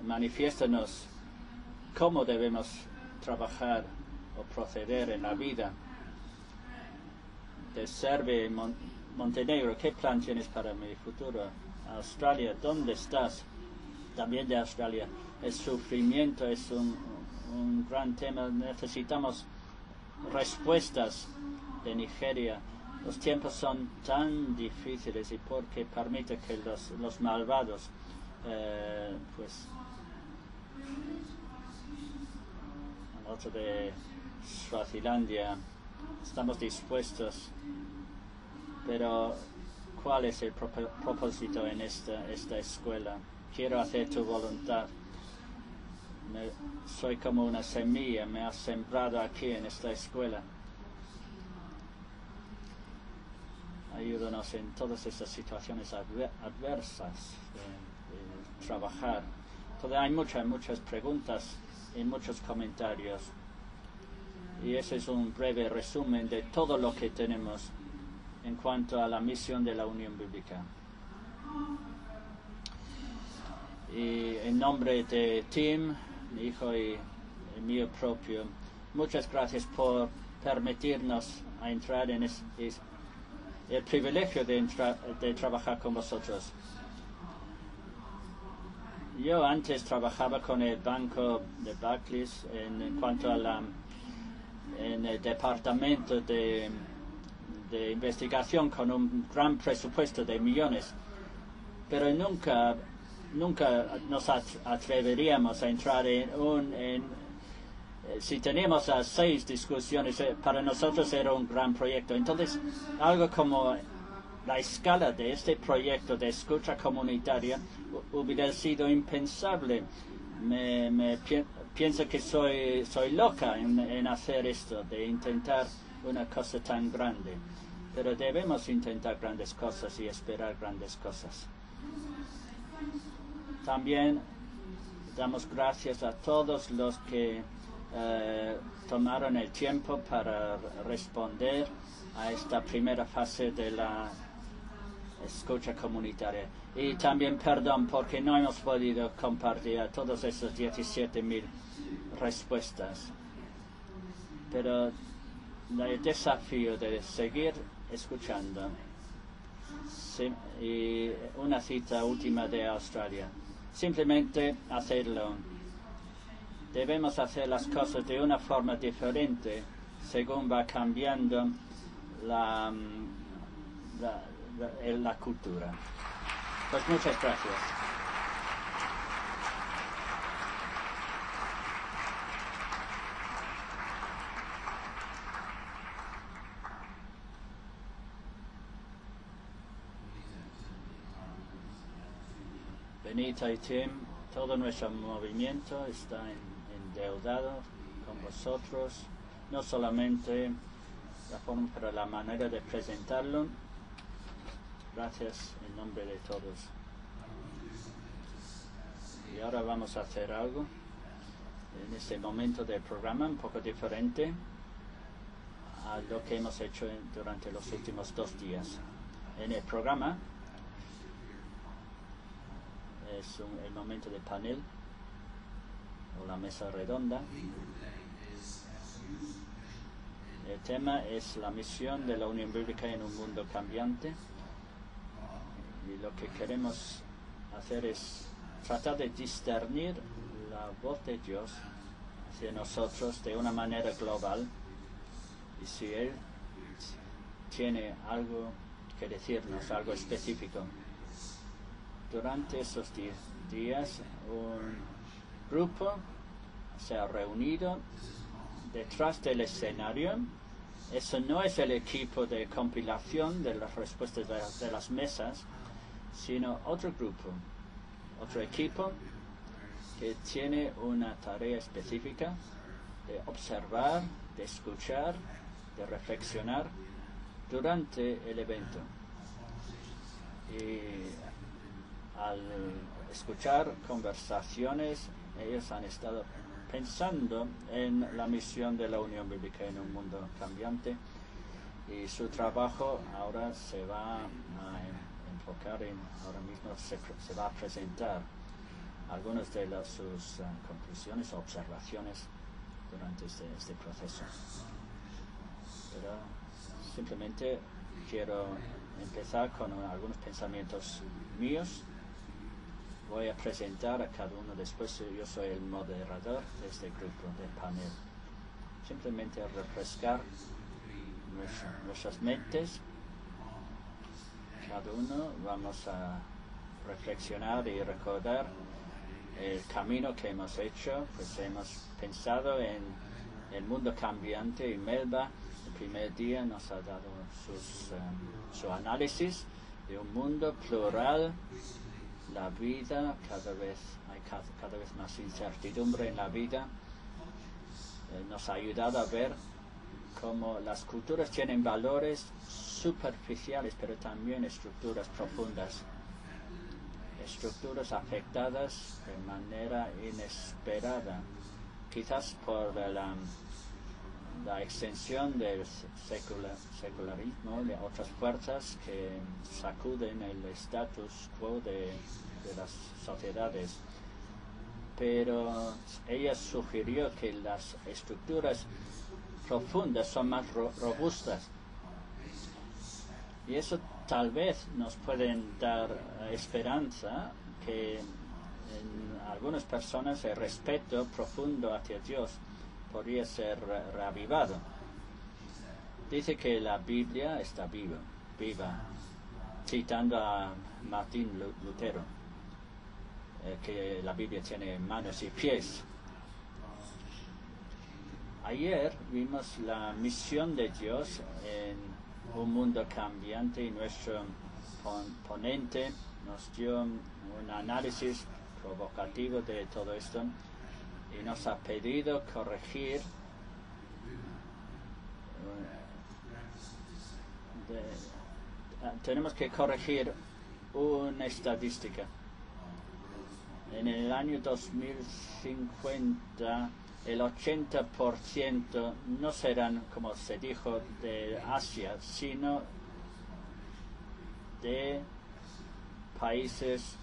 Manifiéstanos cómo debemos trabajar o proceder en la vida. De Serbia y Montenegro, ¿qué plan tienes para mi futuro? Australia, ¿dónde estás? También de Australia. El sufrimiento es un gran tema. Necesitamos respuestas de Nigeria. Los tiempos son tan difíciles y porque permite que los malvados nosotros de Swazilandia estamos dispuestos, pero ¿cuál es el propósito en esta escuela? Quiero hacer tu voluntad. Soy como una semilla, me has sembrado aquí en esta escuela. Ayúdanos en todas estas situaciones adversas de trabajar. Todavía hay muchas preguntas y muchos comentarios. Y ese es un breve resumen de todo lo que tenemos en cuanto a la misión de la Unión Bíblica. Y en nombre de Tim, mi hijo y el mío propio, muchas gracias por permitirnos a entrar en el privilegio de trabajar con vosotros. Yo antes trabajaba con el banco de Barclays en cuanto a en el departamento de investigación con un gran presupuesto de millones, pero nunca nos atreveríamos a entrar si teníamos 6 discusiones, para nosotros era un gran proyecto. Entonces, algo como la escala de este proyecto de escucha comunitaria hubiera sido impensable. Pienso que soy loca en hacer esto, de intentar una cosa tan grande. Pero debemos intentar grandes cosas y esperar grandes cosas. También damos gracias a todos los que tomaron el tiempo para responder a esta primera fase de la escucha comunitaria. Y también perdón porque no hemos podido compartir a todos esos 17,000 respuestas. Pero el desafío de seguir escuchando. Y una cita última de Australia. Simplemente hacerlo. Debemos hacer las cosas de una forma diferente según va cambiando la cultura. Pues muchas gracias. Benita y Tim, todo nuestro movimiento está endeudado con vosotros, no solamente la forma, pero la manera de presentarlo. Gracias en nombre de todos. Y ahora vamos a hacer algo en este momento del programa un poco diferente a lo que hemos hecho durante los últimos 2 días. En el programa es el momento de panel o la mesa redonda. El tema es la misión de la Unión Bíblica en un mundo cambiante, y lo que queremos hacer es tratar de discernir la voz de Dios hacia nosotros de una manera global, y si Él tiene algo que decirnos, algo específico. Durante esos días un grupo se ha reunido detrás del escenario. Eso no es el equipo de compilación de las respuestas de las mesas, sino otro grupo, otro equipo que tiene una tarea específica de observar, de escuchar, de reflexionar durante el evento. Y al escuchar conversaciones, ellos han estado pensando en la misión de la Unión Bíblica en un mundo cambiante, y su trabajo ahora se va a enfocar en, ahora mismo se va a presentar algunas de sus conclusiones o observaciones durante este proceso. Pero simplemente quiero empezar con algunos pensamientos míos. Voy a presentar a cada uno después. Yo soy el moderador de este grupo de panel. Simplemente refrescar nuestras mentes. Cada uno vamos a reflexionar y recordar el camino que hemos hecho. Pues hemos pensado en el mundo cambiante, y Melba el primer día nos ha dado su análisis de un mundo plural. La vida, hay cada vez más incertidumbre en la vida. Nos ha ayudado a ver cómo las culturas tienen valores superficiales, pero también estructuras profundas, estructuras afectadas de manera inesperada, quizás por la extensión del secularismo, de otras fuerzas que sacuden el status quo de las sociedades. Pero ella sugirió que las estructuras profundas son más robustas, y eso tal vez nos pueden dar esperanza que en algunas personas el respeto profundo hacia Dios podría ser reavivado. Dice que la Biblia está viva, citando a Martín Lutero, que la Biblia tiene manos y pies. Ayer vimos la misión de Dios en un mundo cambiante, y nuestro ponente nos dio un análisis provocativo de todo esto, y nos ha pedido corregir tenemos que corregir una estadística. En el año 2050 el 80% no serán, como se dijo, de Asia, sino de países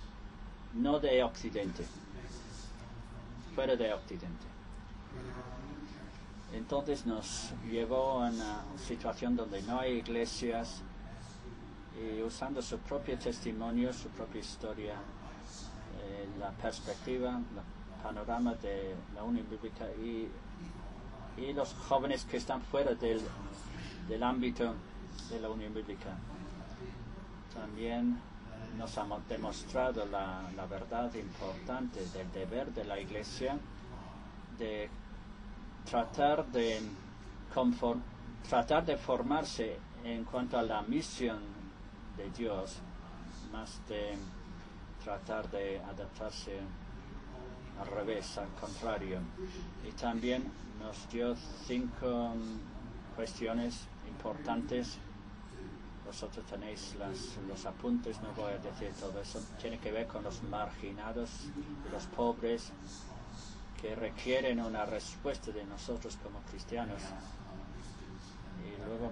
no de Occidente, fuera de Occidente. Entonces nos llevó a una situación donde no hay iglesias, y usando su propio testimonio, su propia historia, la perspectiva, el panorama de la Unión Bíblica, y los jóvenes que están fuera del ámbito de la Unión Bíblica. También nos ha demostrado la verdad importante del deber de la Iglesia de tratar de formarse en cuanto a la misión de Dios, más de tratar de adaptarse al revés, al contrario. Y también nos dio 5 cuestiones importantes. Vosotros tenéis los apuntes, no voy a decir todo eso. Tiene que ver con los marginados y los pobres, que requieren una respuesta de nosotros como cristianos. Y luego,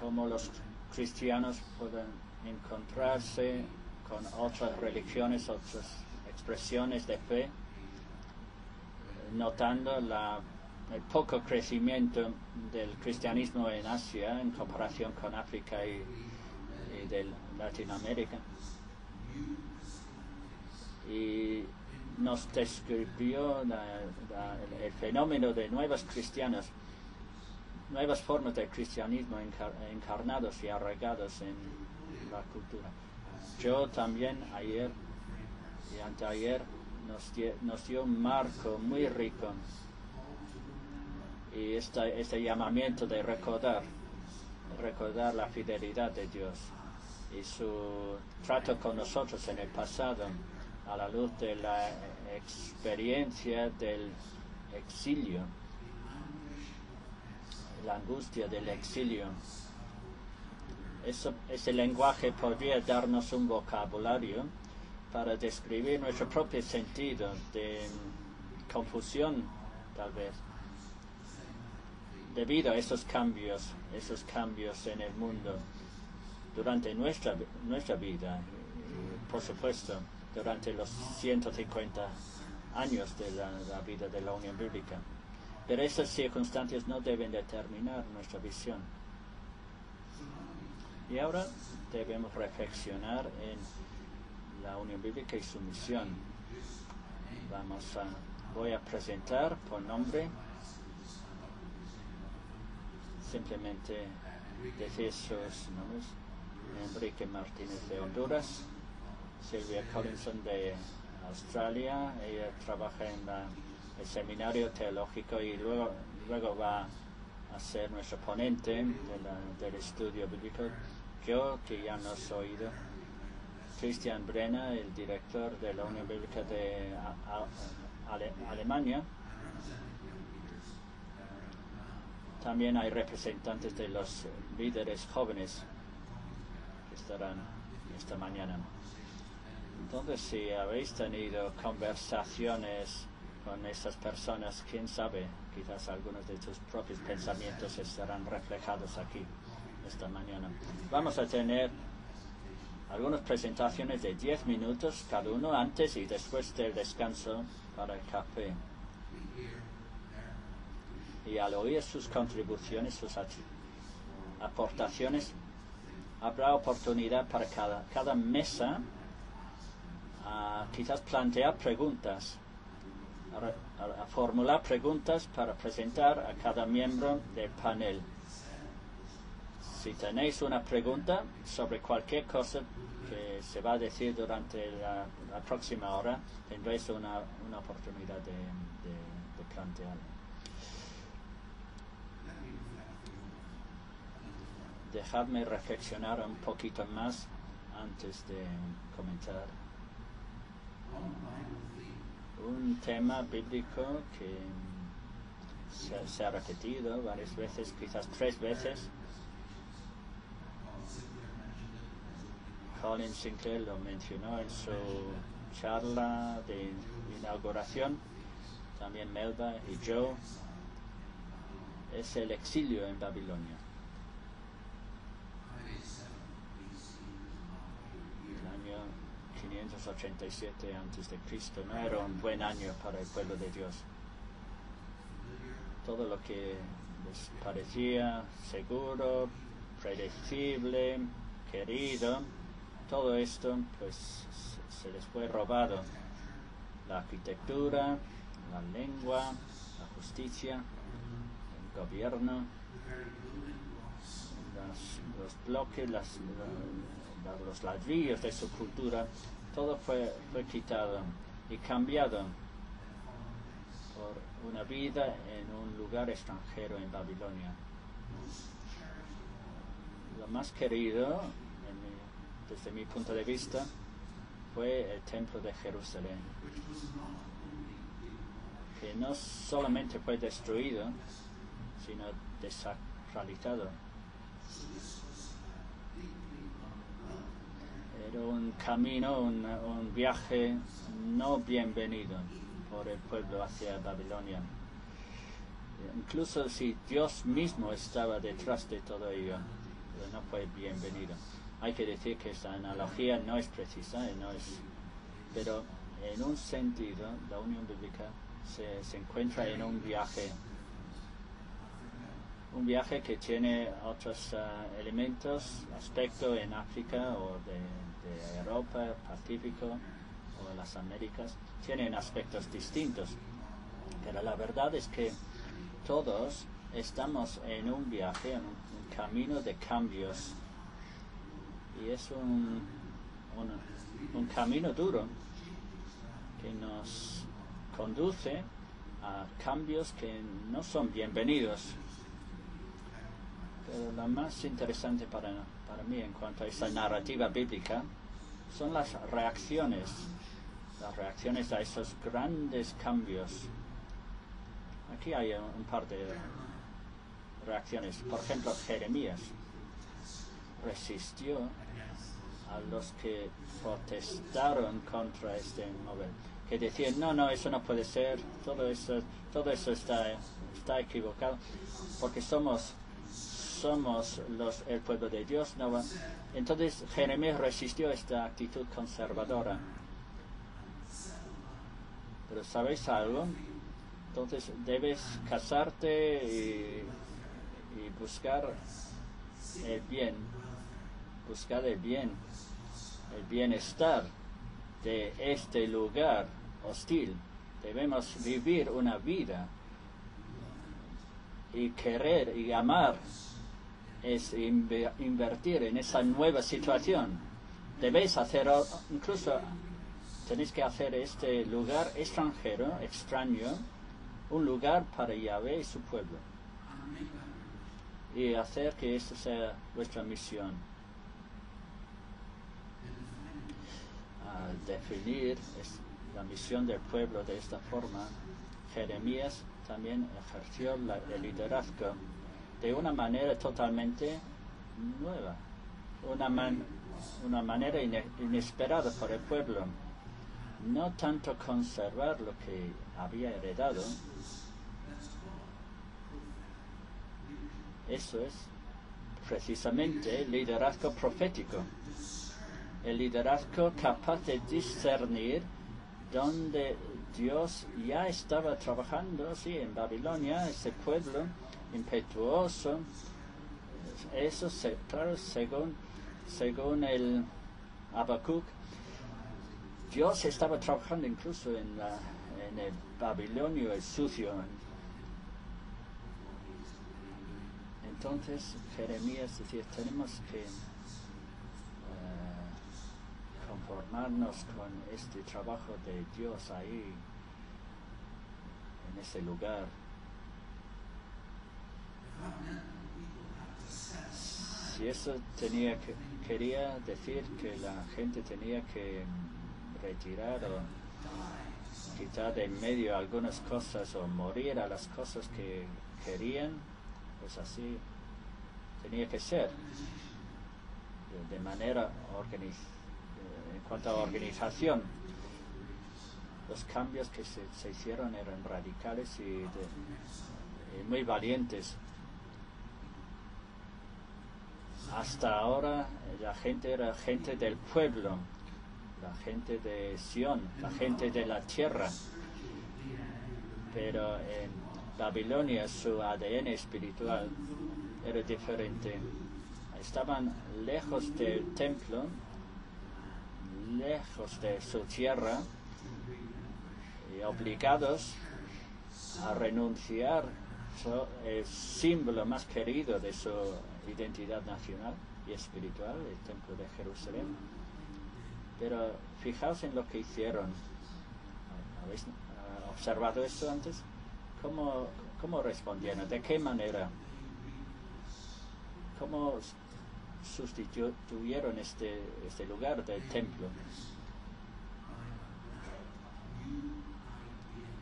cómo los cristianos pueden encontrarse con otras religiones, otras expresiones de fe, notando el poco crecimiento del cristianismo en Asia en comparación con África y de Latinoamérica. y nos describió el fenómeno de nuevos cristianos, nuevas formas de cristianismo encarnados y arraigados en la cultura. Yo también ayer y anteayer nos dio un marco muy rico, y este llamamiento de recordar la fidelidad de Dios y su trato con nosotros en el pasado, a la luz de la experiencia del exilio, la angustia del exilio. Ese lenguaje podría darnos un vocabulario para describir nuestro propio sentido de confusión, tal vez, debido a esos cambios en el mundo durante nuestra vida, y, por supuesto, durante los 150 años de la vida de la Unión Bíblica. Pero esas circunstancias no deben determinar nuestra visión. Y ahora debemos reflexionar en la Unión Bíblica y su misión. Voy a presentar por nombre, simplemente decir sus nombres: Enrique Martínez de Honduras, Silvia Collinson de Australia. Ella trabaja en el seminario teológico y luego va a ser nuestro ponente del estudio bíblico. Yo, que ya nos he oído, Christian Brenner, el director de la Unión Bíblica de Alemania. También hay representantes de los líderes jóvenes que estarán esta mañana. Entonces, si habéis tenido conversaciones con estas personas, quién sabe, quizás algunos de tus propios pensamientos estarán reflejados aquí esta mañana. Vamos a tener algunas presentaciones de 10 minutos cada uno, antes y después del descanso para el café. Y al oír sus contribuciones, sus aportaciones, habrá oportunidad para cada mesa a quizás plantear preguntas, a formular preguntas para presentar a cada miembro del panel. Si tenéis una pregunta sobre cualquier cosa que se va a decir durante la próxima hora, tendréis una oportunidad de plantear. Dejadme reflexionar un poquito más antes de comentar. Un tema bíblico que se ha repetido varias veces, quizás 3 veces. Colin Sinclair lo mencionó en su charla de inauguración, también Melba y Joe. Es el exilio en Babilonia. El año 587 a.C. no era un buen año para el pueblo de Dios. Todo lo que les parecía seguro, predecible, querido, todo esto pues se les fue robado. La arquitectura, la lengua, la justicia, el gobierno, los bloques, los ladrillos de su cultura, todo fue quitado y cambiado por una vida en un lugar extranjero en Babilonia. Lo más querido, desde mi punto de vista, fue el templo de Jerusalén, que no solamente fue destruido, sino desacralizado. Era un camino, un viaje no bienvenido por el pueblo hacia Babilonia. Incluso si Dios mismo estaba detrás de todo ello, pero no fue bienvenido. Hay que decir que esta analogía no es precisa, pero en un sentido la Unión Bíblica se encuentra en un viaje un viaje que tiene otros elementos, aspecto en África o de Europa, Pacífico o las Américas, tienen aspectos distintos. Pero la verdad es que todos estamos en un viaje, en un camino de cambios. Y es un camino duro que nos conduce a cambios que no son bienvenidos. Pero lo más interesante para mí en cuanto a esa narrativa bíblica son las reacciones a esos grandes cambios. Aquí hay un par de reacciones. Por ejemplo, Jeremías resistió a los que protestaron contra este modelo, que decían no, eso no puede ser, todo eso está equivocado, porque somos el pueblo de Dios. No. Entonces Jeremías resistió esta actitud conservadora. Pero ¿sabéis algo? Entonces debes casarte y buscar el bien, buscar el bienestar de este lugar hostil. Debemos vivir una vida y querer y amar es invertir en esa nueva situación. Debéis hacer, incluso tenéis que hacer este lugar extraño, un lugar para Yahvé y su pueblo, y hacer que esta sea vuestra misión. Al definir la misión del pueblo de esta forma, Jeremías también ejerció el liderazgo de una manera totalmente nueva, una manera inesperada por el pueblo. No tanto conservar lo que había heredado, eso es precisamente el liderazgo profético, el liderazgo capaz de discernir donde Dios ya estaba trabajando, sí, en Babilonia, ese pueblo impetuoso. Eso, claro, según el Habacuc, Dios estaba trabajando incluso en el Babilonio, el sucio. Entonces Jeremías decía, tenemos que conformarnos con este trabajo de Dios ahí, en ese lugar. Si eso quería decir que la gente tenía que retirar o quitar de en medio algunas cosas o morir a las cosas que querían, pues así tenía que ser, de manera en cuanto a organización. Los cambios que se hicieron eran radicales y muy valientes. Hasta ahora la gente era gente del pueblo, la gente de Sión, la gente de la tierra. Pero en Babilonia su ADN espiritual era diferente. Estaban lejos del templo, lejos de su tierra, y obligados a renunciar el símbolo más querido de su identidad nacional y espiritual, el templo de Jerusalén. Pero fijaos en lo que hicieron. ¿Habéis observado esto antes? ¿Cómo respondieron? ¿De qué manera? ¿Cómo sustituyeron este lugar del templo?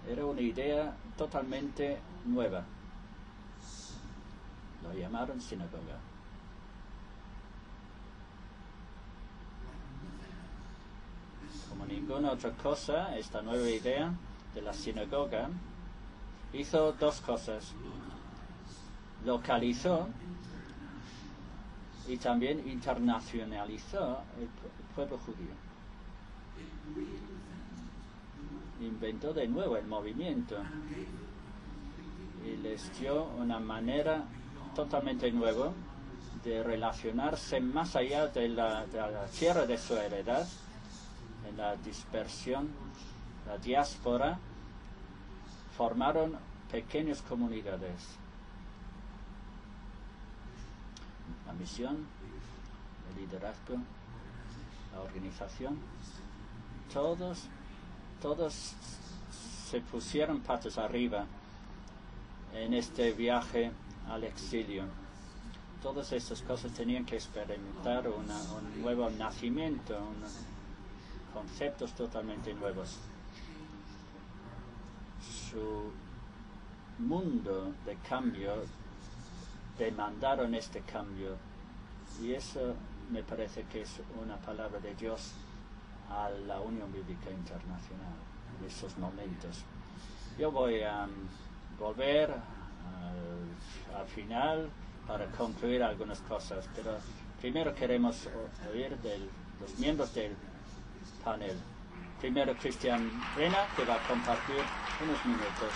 Era una idea totalmente nueva. Lo llamaron sinagoga. Como ninguna otra cosa, esta nueva idea de la sinagoga hizo dos cosas. Localizó y también internacionalizó el pueblo judío. Inventó de nuevo el movimiento y les dio una manera totalmente nuevo de relacionarse más allá de la tierra de su heredad, en la dispersión, la diáspora, formaron pequeñas comunidades. La misión, el liderazgo, la organización, todos se pusieron patas arriba en este viaje al exilio. Todas estas cosas tenían que experimentar un nuevo nacimiento, conceptos totalmente nuevos. Su mundo de cambio demandaron este cambio, y eso me parece que es una palabra de Dios a la Unión Bíblica Internacional en esos momentos. Yo voy a volver al final para concluir algunas cosas, pero primero queremos oír de los miembros del panel. Primero Cristian Rena, que va a compartir unos minutos.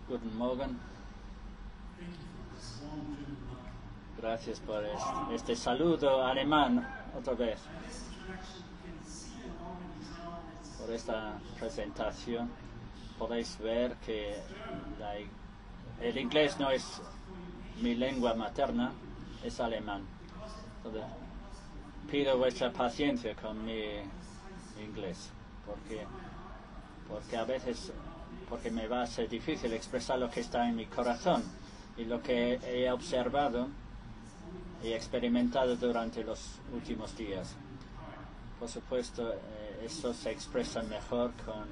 Guten Morgen. Gracias por este saludo alemán otra vez. Por esta presentación podéis ver que el inglés no es mi lengua materna, es alemán. Entonces, pido vuestra paciencia con mi inglés, porque a veces me va a ser difícil expresar lo que está en mi corazón y lo que he observado y experimentado durante los últimos días. Por supuesto, eso se expresa mejor con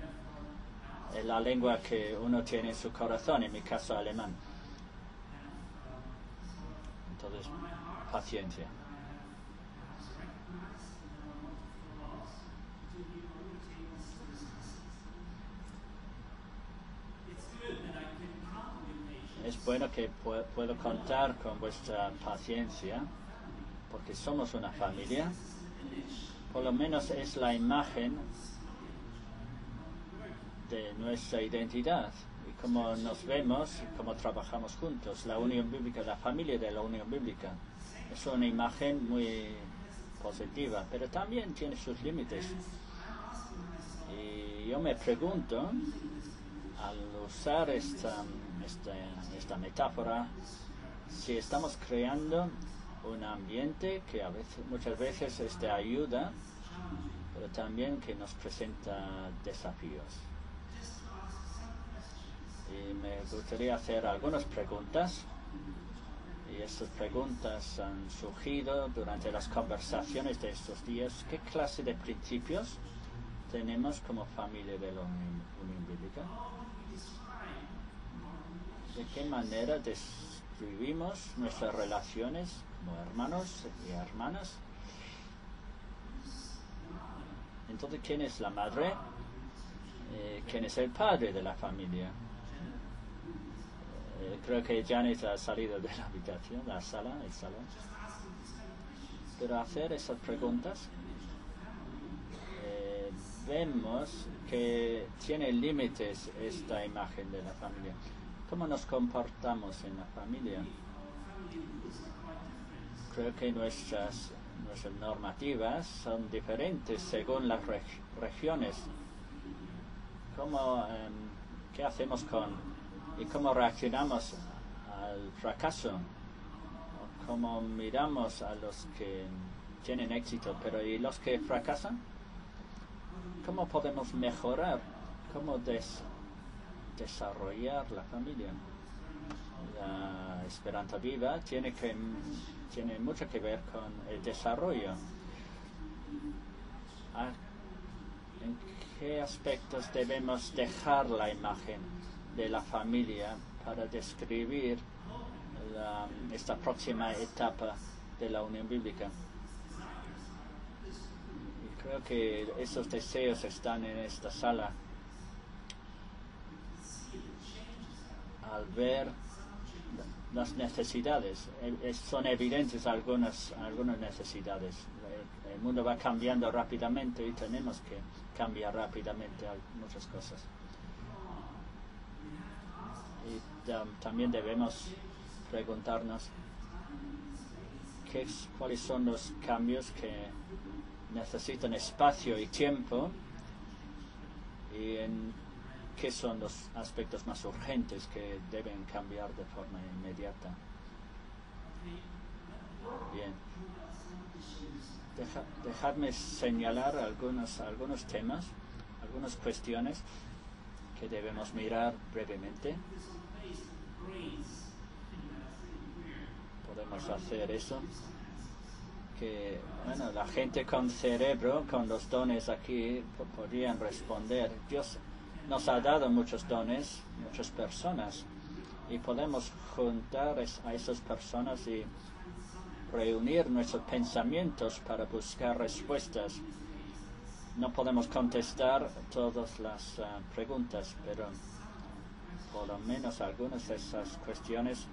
la lengua que uno tiene en su corazón, en mi caso alemán. Entonces, paciencia. Es bueno que puedo contar con vuestra paciencia, porque somos una familia. Por lo menos es la imagen de nuestra identidad y cómo nos vemos y cómo trabajamos juntos. La Unión Bíblica, la familia de la Unión Bíblica, es una imagen muy positiva, pero también tiene sus límites. Y yo me pregunto, al usar esta metáfora, si estamos creando un ambiente que muchas veces ayuda, pero también que nos presenta desafíos. Y me gustaría hacer algunas preguntas, y estas preguntas han surgido durante las conversaciones de estos días. ¿Qué clase de principios tenemos como familia de la Unión Bíblica? ¿De qué manera describimos nuestras relaciones como hermanos y hermanas? Entonces, ¿quién es la madre? ¿Quién es el padre de la familia? Creo que Janet ha salido de la habitación, el salón. Pero hacer esas preguntas, vemos que tiene límites esta imagen de la familia. ¿Cómo nos comportamos en la familia? Creo que nuestras normativas son diferentes según las regiones. ¿Qué hacemos y cómo reaccionamos al fracaso? ¿Cómo miramos a los que tienen éxito, pero y los que fracasan? ¿Cómo podemos mejorar? ¿Cómo desarrollar la familia? La esperanza viva tiene mucho que ver con el desarrollo. ¿En qué aspectos debemos dejar la imagen de la familia para describir esta próxima etapa de la Unión Bíblica? Y creo que esos deseos están en esta sala. Al ver las necesidades, son evidentes algunas necesidades. El mundo va cambiando rápidamente y tenemos que cambiar rápidamente muchas cosas. Y también debemos preguntarnos cuáles son los cambios que necesitan espacio y tiempo, y qué son los aspectos más urgentes que deben cambiar de forma inmediata. Bien. Dejadme señalar algunos temas, algunas cuestiones que debemos mirar brevemente. Podemos hacer eso. Que, bueno, la gente con cerebro, con los dones aquí, podrían responder. Dios nos ha dado muchos dones, muchas personas, y podemos juntar a esas personas y reunir nuestros pensamientos para buscar respuestas. No podemos contestar todas las preguntas, pero por lo menos algunas de esas cuestiones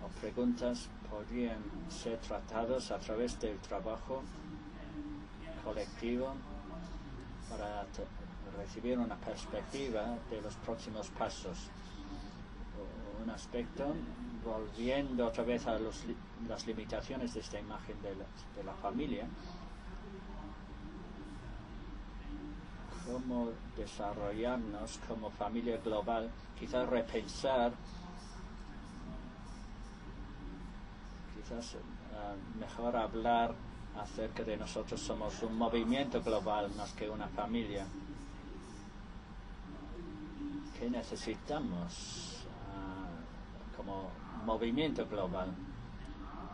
o preguntas podrían ser tratadas a través del trabajo colectivo para recibir una perspectiva de los próximos pasos. Un aspecto, volviendo otra vez a las limitaciones de esta imagen de la familia, cómo desarrollarnos como familia global, quizás repensar, quizás mejor hablar acerca de nosotros somos un movimiento global más que una familia. ¿Qué necesitamos como movimiento global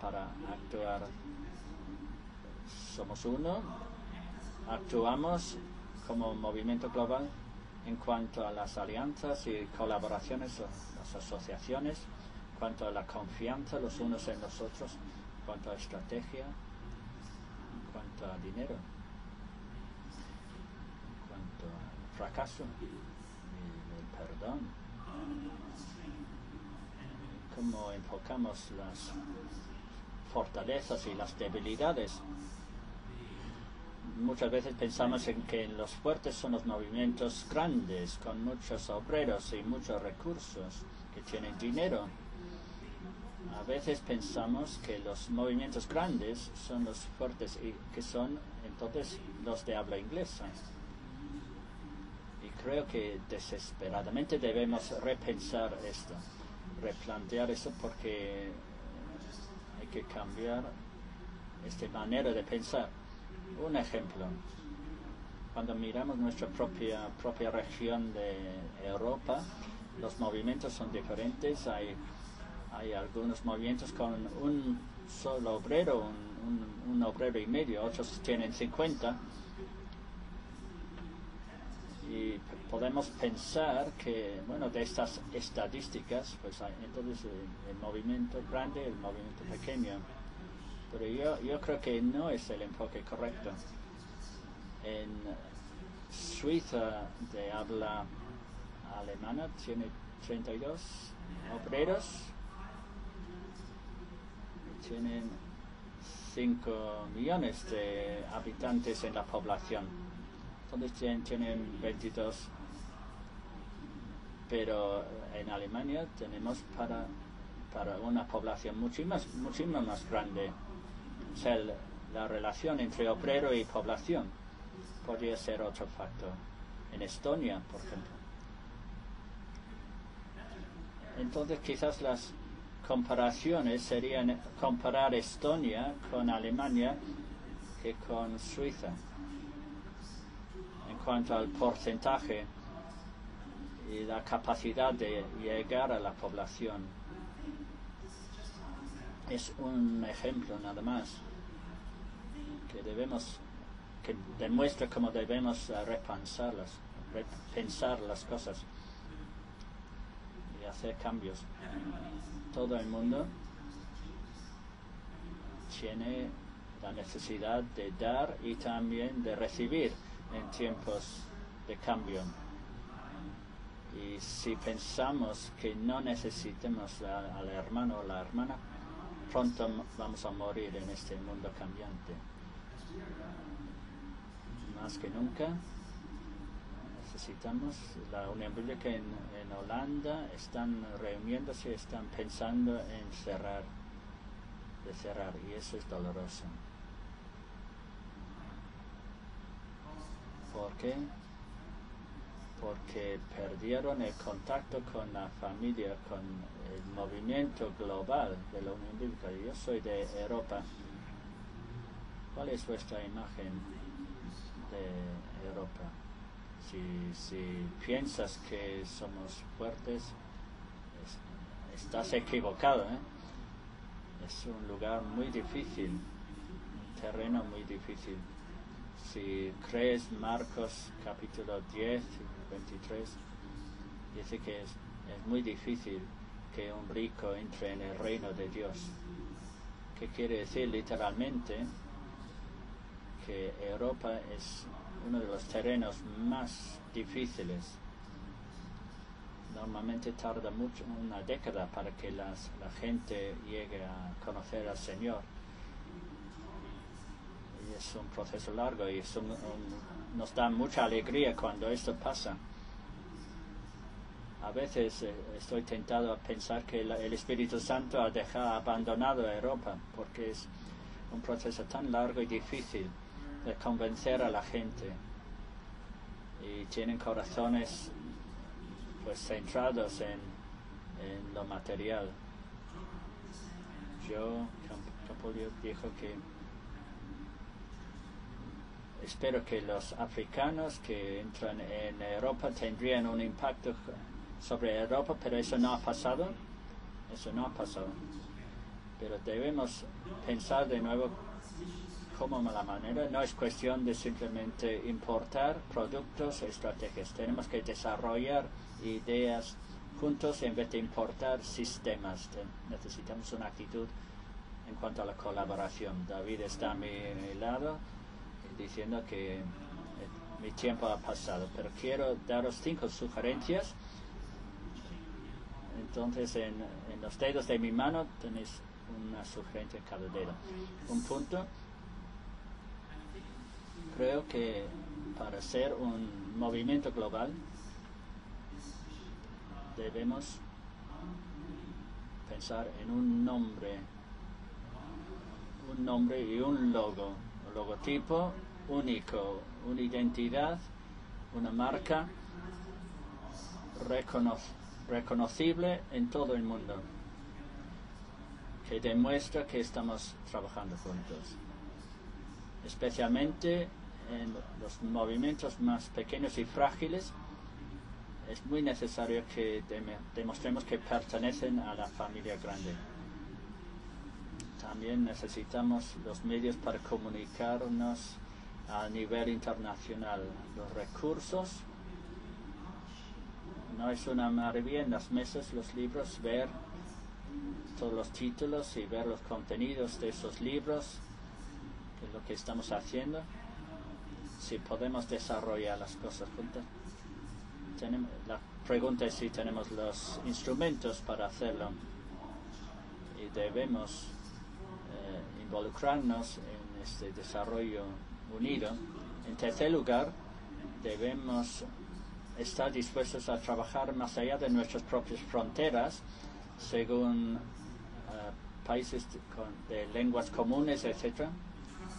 para actuar? Somos uno, actuamos como movimiento global en cuanto a las alianzas y colaboraciones, las asociaciones, en cuanto a la confianza los unos en los otros, en cuanto a estrategia, en cuanto a dinero, en cuanto a fracaso y el perdón. Cómo enfocamos las fortalezas y las debilidades. Muchas veces pensamos en que los fuertes son los movimientos grandes, con muchos obreros y muchos recursos, que tienen dinero. A veces pensamos que los movimientos grandes son los fuertes y que son entonces los de habla inglesa. Y creo que desesperadamente debemos repensar esto, replantear eso, porque hay que cambiar esta manera de pensar. Un ejemplo, cuando miramos nuestra propia región de Europa, los movimientos son diferentes. Hay algunos movimientos con un solo obrero, un obrero y medio, otros tienen 50. Y podemos pensar que, bueno, de estas estadísticas, pues hay entonces el movimiento grande, el movimiento pequeño. Pero yo creo que no es el enfoque correcto. En Suiza, de habla alemana, tiene 32 obreros. Tienen 5 millones de habitantes en la población. Entonces tienen 22. Pero en Alemania tenemos para una población muchísimo más grande. O sea, la relación entre obrero y población podría ser otro factor. En Estonia, por ejemplo. Entonces quizás las comparaciones serían comparar Estonia con Alemania que con Suiza en cuanto al porcentaje y la capacidad de llegar a la población. Es un ejemplo nada más que demuestra cómo debemos repensar las cosas y hacer cambios. Todo el mundo tiene la necesidad de dar y también de recibir en tiempos de cambio. Y si pensamos que no necesitemos al hermano o la hermana, pronto vamos a morir en este mundo cambiante. Más que nunca necesitamos la Unión Bíblica en Holanda. Están reuniéndose, están pensando en cerrar, y eso es doloroso. ¿Por qué? Porque perdieron el contacto con la familia, con el movimiento global de la Unión Bíblica. Yo soy de Europa. ¿Cuál es vuestra imagen de Europa? Si piensas que somos fuertes, estás equivocado, ¿eh? Es un lugar muy difícil, un terreno muy difícil. Si crees Marcos capítulo 10 y 23, dice que es muy difícil que un rico entre en el reino de Dios. ¿Qué quiere decir literalmente? Que Europa es uno de los terrenos más difíciles. Normalmente tarda mucho, una década, para que la gente llegue a conocer al Señor. Y es un proceso largo y nos da mucha alegría cuando esto pasa. A veces estoy tentado a pensar que el Espíritu Santo ha abandonado a Europa, porque es un proceso tan largo y difícil de convencer a la gente, y tienen corazones pues centrados en lo material. Campolio dijo que espero que los africanos que entran en Europa tendrían un impacto sobre Europa, pero eso no ha pasado. Pero debemos pensar de nuevo como la manera. No es cuestión de simplemente importar productos, estrategias. Tenemos que desarrollar ideas juntos en vez de importar sistemas. Necesitamos una actitud en cuanto a la colaboración. David está a mi lado diciendo que mi tiempo ha pasado, pero quiero daros 5 sugerencias. Entonces en los dedos de mi mano tenéis una sugerencia en cada dedo. Un punto. Creo que para ser un movimiento global debemos pensar en un nombre y un logotipo único, una identidad, una marca reconocible en todo el mundo, que demuestra que estamos trabajando juntos, especialmente en los movimientos más pequeños y frágiles. Es muy necesario que demostremos que pertenecen a la familia grande. También necesitamos los medios para comunicarnos a nivel internacional. Los recursos, no es una maravilla en las mesas, los libros, ver todos los títulos y ver los contenidos de esos libros, que es lo que estamos haciendo. Si podemos desarrollar las cosas juntas. La pregunta es si tenemos los instrumentos para hacerlo, y debemos involucrarnos en este desarrollo unido. En tercer lugar, debemos estar dispuestos a trabajar más allá de nuestras propias fronteras, según países de lenguas comunes, etc.,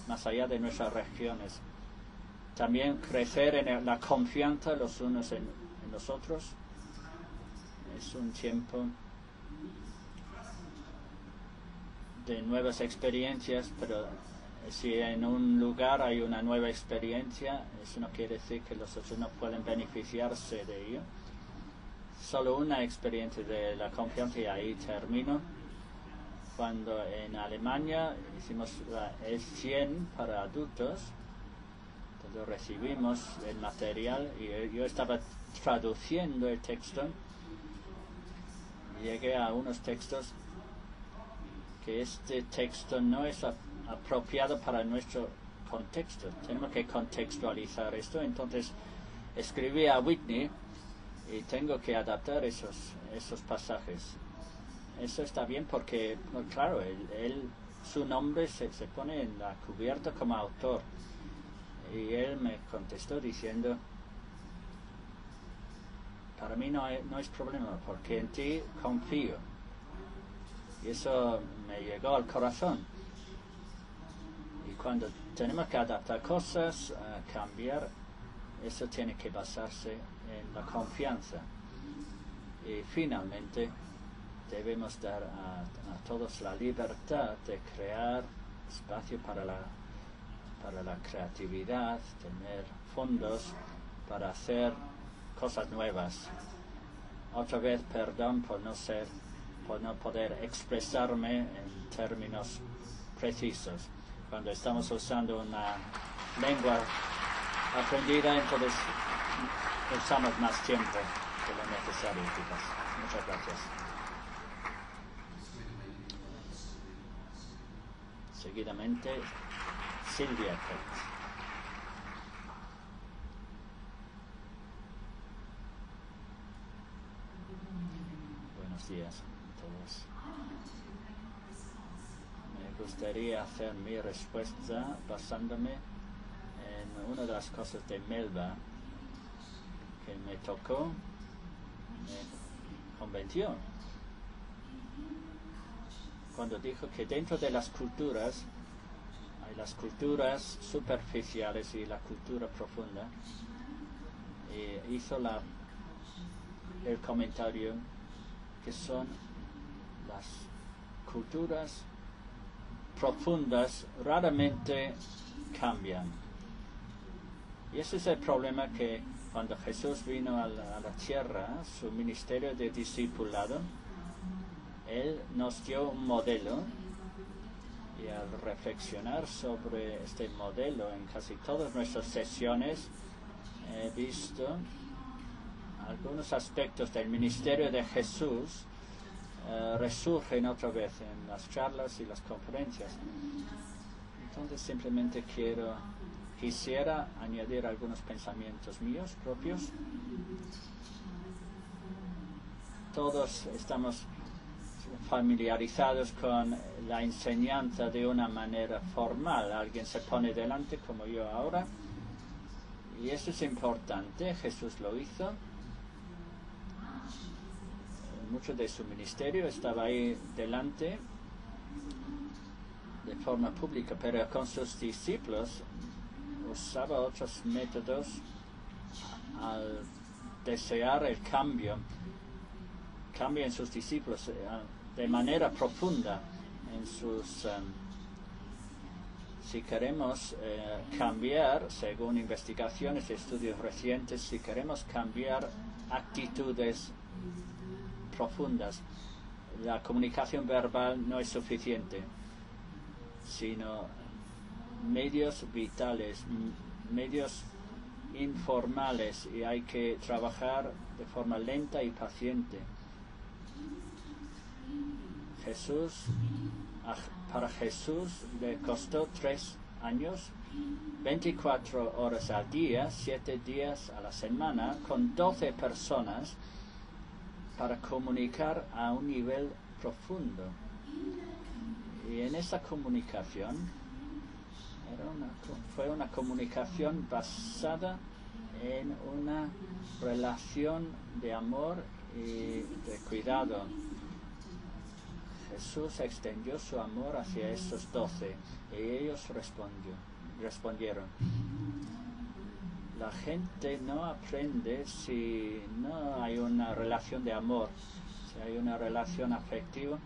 más allá de nuestras regiones. También crecer en la confianza los unos en los otros. Es un tiempo de nuevas experiencias, pero si en un lugar hay una nueva experiencia, eso no quiere decir que los otros no pueden beneficiarse de ello. Solo una experiencia de la confianza, y ahí termino. Cuando en Alemania hicimos la E100 para adultos, entonces recibimos el material y yo estaba traduciendo el texto. Llegué a unos textos que este texto no es apropiado para nuestro contexto. Tenemos que contextualizar esto. Entonces escribí a Whitney y tengo que adaptar esos pasajes. Eso está bien porque, claro, su nombre se pone en la cubierta como autor. Y él me contestó diciendo, para mí no es problema, porque en ti confío. Y eso me llegó al corazón. Y cuando tenemos que adaptar cosas, cambiar, eso tiene que basarse en la confianza. Y finalmente debemos dar a todos la libertad de crear espacio para la creatividad, tener fondos para hacer cosas nuevas. Otra vez, perdón por no poder expresarme en términos precisos. Cuando estamos usando una lengua aprendida, entonces usamos más tiempo de lo necesario, chicas. Muchas gracias. Seguidamente, Silvia Pérez. Buenos días a todos. Me gustaría hacer mi respuesta basándome en una de las cosas de Melba que me tocó, me convenció. Cuando dijo que dentro de las culturas hay las culturas superficiales y la cultura profunda, hizo el comentario que son las culturas profundas raramente cambian. Y ese es el problema, que cuando Jesús vino a la tierra, su ministerio de discipulado, Él nos dio un modelo, y al reflexionar sobre este modelo en casi todas nuestras sesiones, he visto algunos aspectos del ministerio de Jesús resurgen otra vez en las charlas y las conferencias. Entonces simplemente quisiera añadir algunos pensamientos míos propios. Todos estamos familiarizados con la enseñanza de una manera formal. Alguien se pone delante como yo ahora, y eso es importante. Jesús lo hizo. Mucho de su ministerio estaba ahí delante de forma pública, pero con sus discípulos usaba otros métodos al desear el cambio en sus discípulos de manera profunda en sus si queremos cambiar, según investigaciones y estudios recientes, si queremos cambiar actitudes profundas, la comunicación verbal no es suficiente, sino medios vitales, medios informales, y hay que trabajar de forma lenta y paciente. Para Jesús le costó 3 años, 24 horas al día, 7 días a la semana, con 12 personas, para comunicar a un nivel profundo. Y en esa comunicación fue una comunicación basada en una relación de amor y de cuidado. Jesús extendió su amor hacia esos 12 y ellos respondieron. La gente no aprende si no hay una relación de amor, si hay una relación afectiva.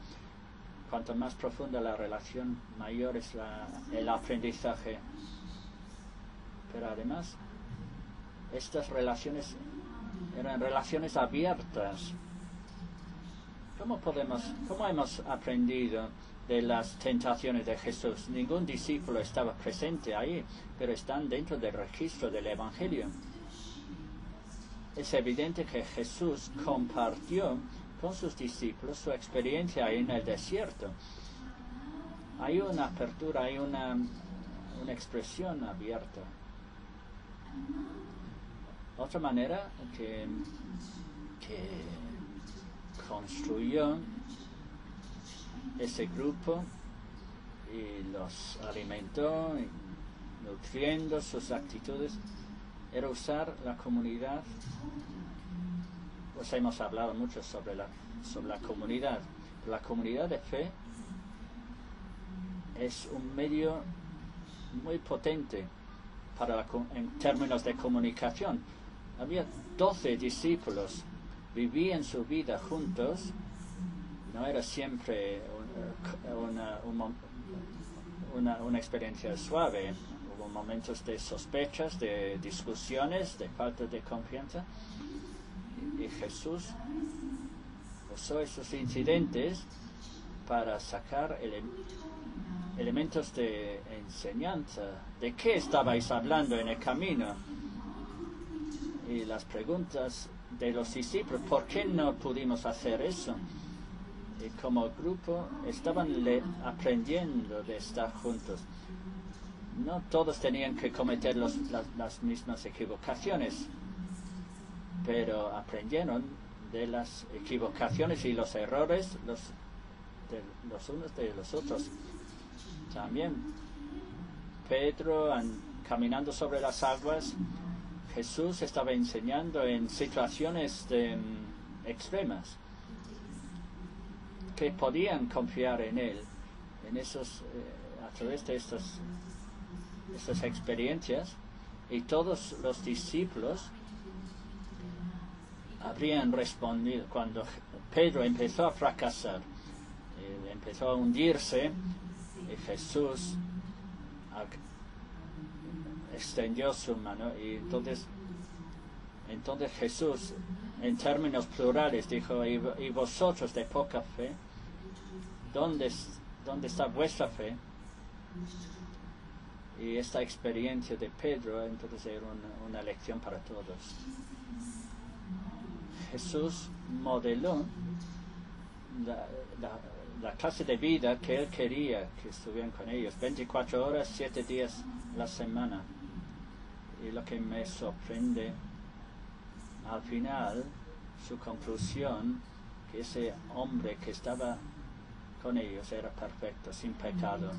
Cuanto más profunda la relación, mayor es el aprendizaje. Pero además, estas relaciones eran relaciones abiertas. ¿Cómo hemos aprendido de las tentaciones de Jesús? Ningún discípulo estaba presente ahí, pero están dentro del registro del Evangelio. Es evidente que Jesús compartió con sus discípulos su experiencia en el desierto. hay una apertura, hay una expresión abierta. Otra manera que construyó ese grupo y los alimentó, nutriendo sus actitudes, era usar la comunidad. Pues hemos hablado mucho sobre la comunidad. La comunidad de fe es un medio muy potente en términos de comunicación. Había 12 discípulos, vivían su vida juntos, no era siempre una experiencia suave. Hubo momentos de sospechas, de discusiones, de falta de confianza, y Jesús usó esos incidentes para sacar elementos de enseñanza. ¿De qué estabais hablando en el camino? Y las preguntas de los discípulos, ¿por qué no pudimos hacer eso? Y como grupo estaban aprendiendo de estar juntos. No todos tenían que cometer las mismas equivocaciones, pero aprendieron de las equivocaciones y los errores los unos de los otros. También Pedro, caminando sobre las aguas, Jesús estaba enseñando en situaciones extremas, que podían confiar en él, a través de estas experiencias, y todos los discípulos habrían respondido. Cuando Pedro empezó a fracasar, empezó a hundirse, y Jesús extendió su mano, y entonces Jesús, en términos plurales, dijo: y vosotros de poca fe, ¿dónde está vuestra fe? Y esta experiencia de Pedro entonces era una lección para todos. Jesús modeló la clase de vida que él quería que estuvieran con ellos, 24 horas, 7 días a la semana. Y lo que me sorprende, al final, su conclusión, que ese hombre que estaba con ellos era perfecto, sin pecado.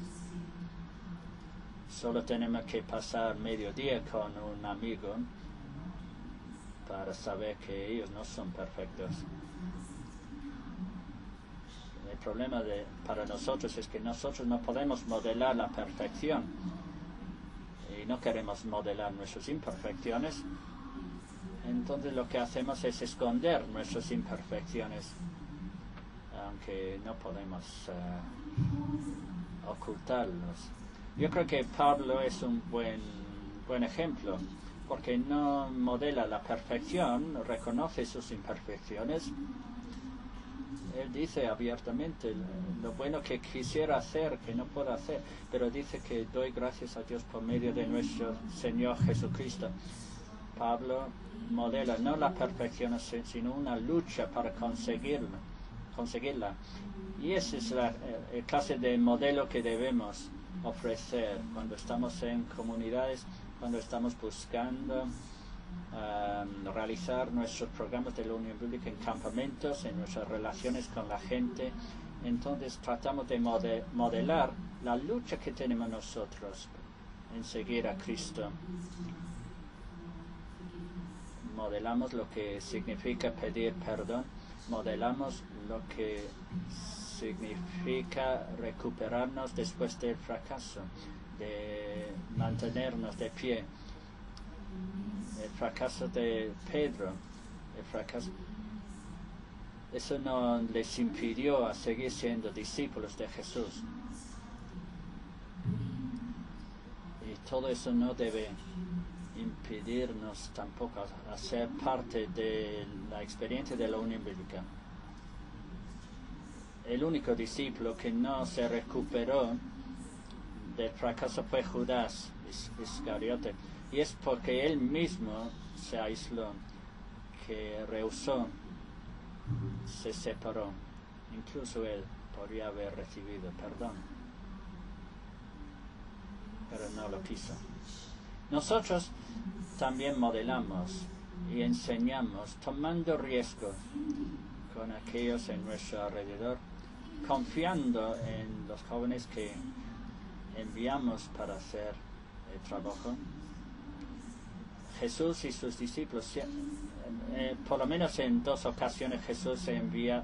Solo tenemos que pasar mediodía con un amigo para saber que ellos no son perfectos. El problema para nosotros es que nosotros no podemos modelar la perfección y no queremos modelar nuestras imperfecciones. Entonces lo que hacemos es esconder nuestras imperfecciones, aunque no podemos ocultarlos. Yo creo que Pablo es un buen ejemplo, porque no modela la perfección, reconoce sus imperfecciones. Él dice abiertamente lo bueno que quisiera hacer, que no puedo hacer, pero dice que doy gracias a Dios por medio de nuestro Señor Jesucristo. Pablo modela no la perfección, sino una lucha para conseguirla. Y esa es la clase de modelo que debemos ofrecer cuando estamos en comunidades, cuando estamos buscando realizar nuestros programas de la Unión Bíblica en campamentos, en nuestras relaciones con la gente. Entonces tratamos de modelar la lucha que tenemos nosotros en seguir a Cristo. Modelamos lo que significa pedir perdón, modelamos lo que significa recuperarnos después del fracaso, de mantenernos de pie. El fracaso de Pedro, eso no les impidió a seguir siendo discípulos de Jesús. Y todo eso no debe impedirnos tampoco a ser parte de la experiencia de la Unión Bíblica. El único discípulo que no se recuperó del fracaso fue Judas Iscariote, y es porque él mismo se aisló, que rehusó, se separó. Incluso él podría haber recibido perdón. pero no lo quiso. Nosotros también modelamos y enseñamos tomando riesgos con aquellos en nuestro alrededor, confiando en los jóvenes que enviamos para hacer el trabajo. Jesús y sus discípulos, por lo menos en 2 ocasiones Jesús envió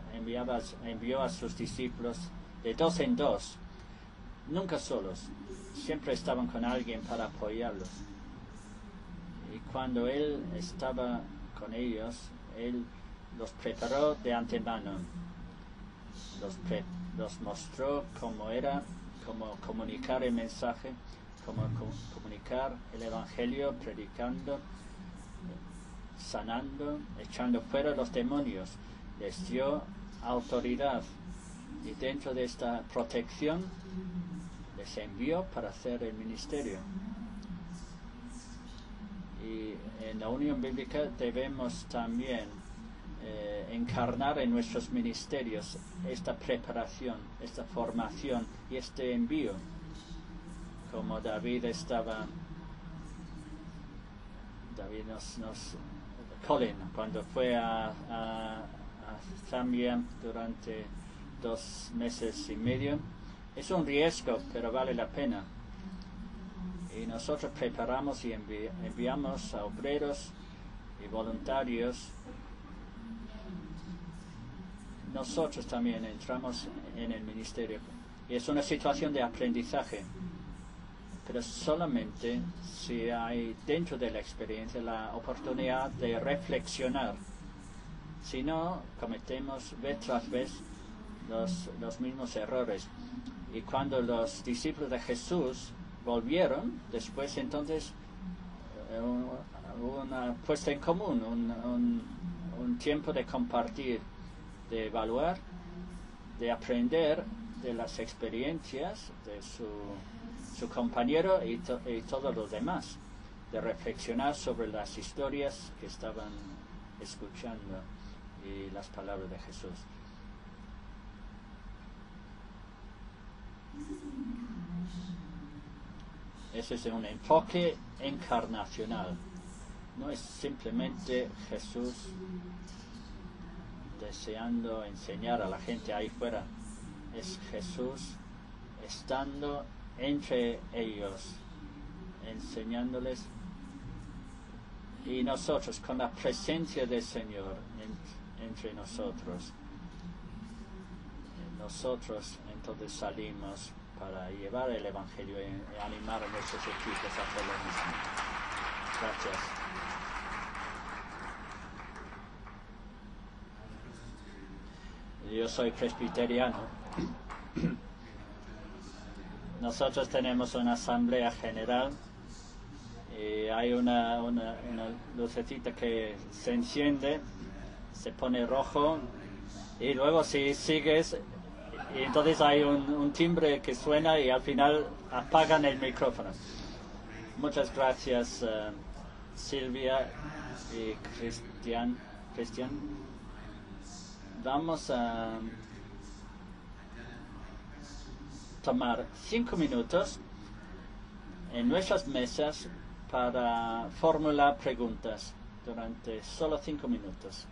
a sus discípulos de 2 en 2, nunca solos, siempre estaban con alguien para apoyarlos. Y cuando Él estaba con ellos, Él los preparó de antemano, los mostró cómo comunicar el mensaje, cómo comunicar el Evangelio, predicando, sanando, echando fuera los demonios. Les dio autoridad y dentro de esta protección les envió para hacer el ministerio. Y en la Unión Bíblica debemos también encarnar en nuestros ministerios esta preparación, esta formación y este envío. Como David Colin, cuando fue a Zambia durante 2 meses y medio, es un riesgo, pero vale la pena. Y nosotros preparamos y enviamos a obreros y voluntarios. Nosotros también entramos en el ministerio. Y es una situación de aprendizaje. Pero solamente si hay dentro de la experiencia la oportunidad de reflexionar. Si no, cometemos vez tras vez los mismos errores. Y cuando los discípulos de Jesús volvieron, después entonces una puesta en común, un tiempo de compartir, de evaluar, de aprender de las experiencias de su compañero y todos los demás, de reflexionar sobre las historias que estaban escuchando y las palabras de Jesús. Ese es un enfoque encarnacional. No es simplemente Jesús deseando enseñar a la gente ahí fuera. Es Jesús estando entre ellos, enseñándoles, y nosotros con la presencia del Señor entre nosotros. Nosotros entonces salimos para llevar el Evangelio y animar a nuestros equipos a hacer lo mismo. Gracias. Yo soy presbiteriano. Nosotros tenemos una asamblea general y hay una lucecita que se enciende, se pone rojo y luego si sigues, y entonces hay un timbre que suena y al final apagan el micrófono. Muchas gracias Silvia y Cristian. Vamos a tomar 5 minutos en nuestras mesas para formular preguntas durante solo 5 minutos.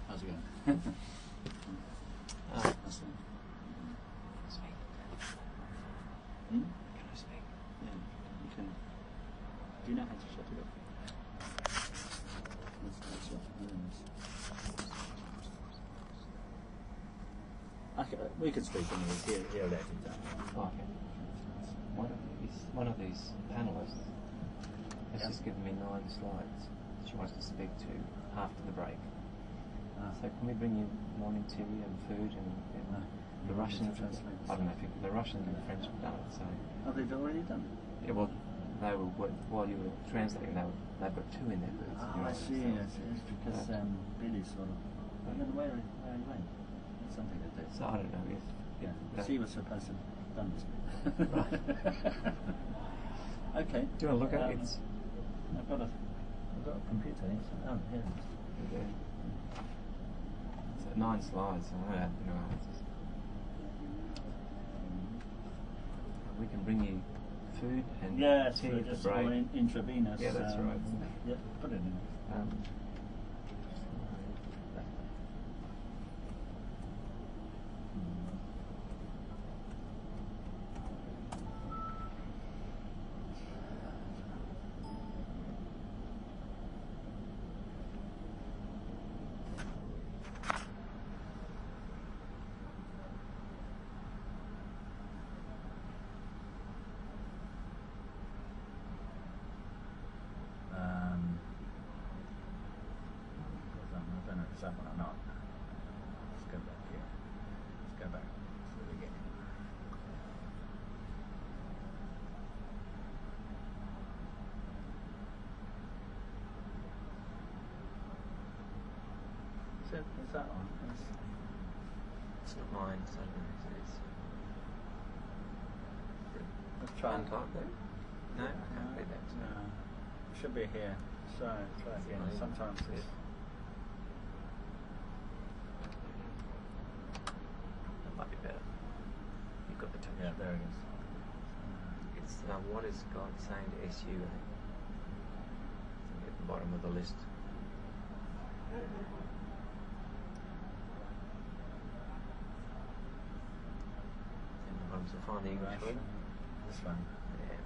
How's it going? Speak. Hmm? Can I speak? Yeah, you can. Do you know how to shut it up? Okay, we can speak anyway. He'll let it down. Oh, okay. One of these panelists has just given me 9 slides she wants to speak to after the break. So can we bring you morning tea and food and the Russian? I don't know if the Russian and the French have done it. So. Oh, they've already done it? Yeah, well, they were while you were translating. They've got 2 in their booths. Oh, I see. It's because Billy sort of. I don't know where he went. Something like that. So I don't know if. Yeah. She was supposed to have done this. Right. Okay. Do you want to look at it? I've got a computer. Oh, here it is. Yeah. 9 slides. So I don't know. We can bring you food and Yes, tea we're at the just break. going intravenous. Yeah, that's right. Yeah, put it in. I don't know if it's that one or not. Let's go back here. Let's go back to the beginning. Is that one? It's not mine, so it's Let's try and type there. No, I can't read that. No, it should be here. Try again. Sometimes it's. That might be better. You've got the touch. Yeah, there it is. It's what is God saying to SU? I think. At the bottom of the list. And the bottom, so find the English word. This one. Yeah.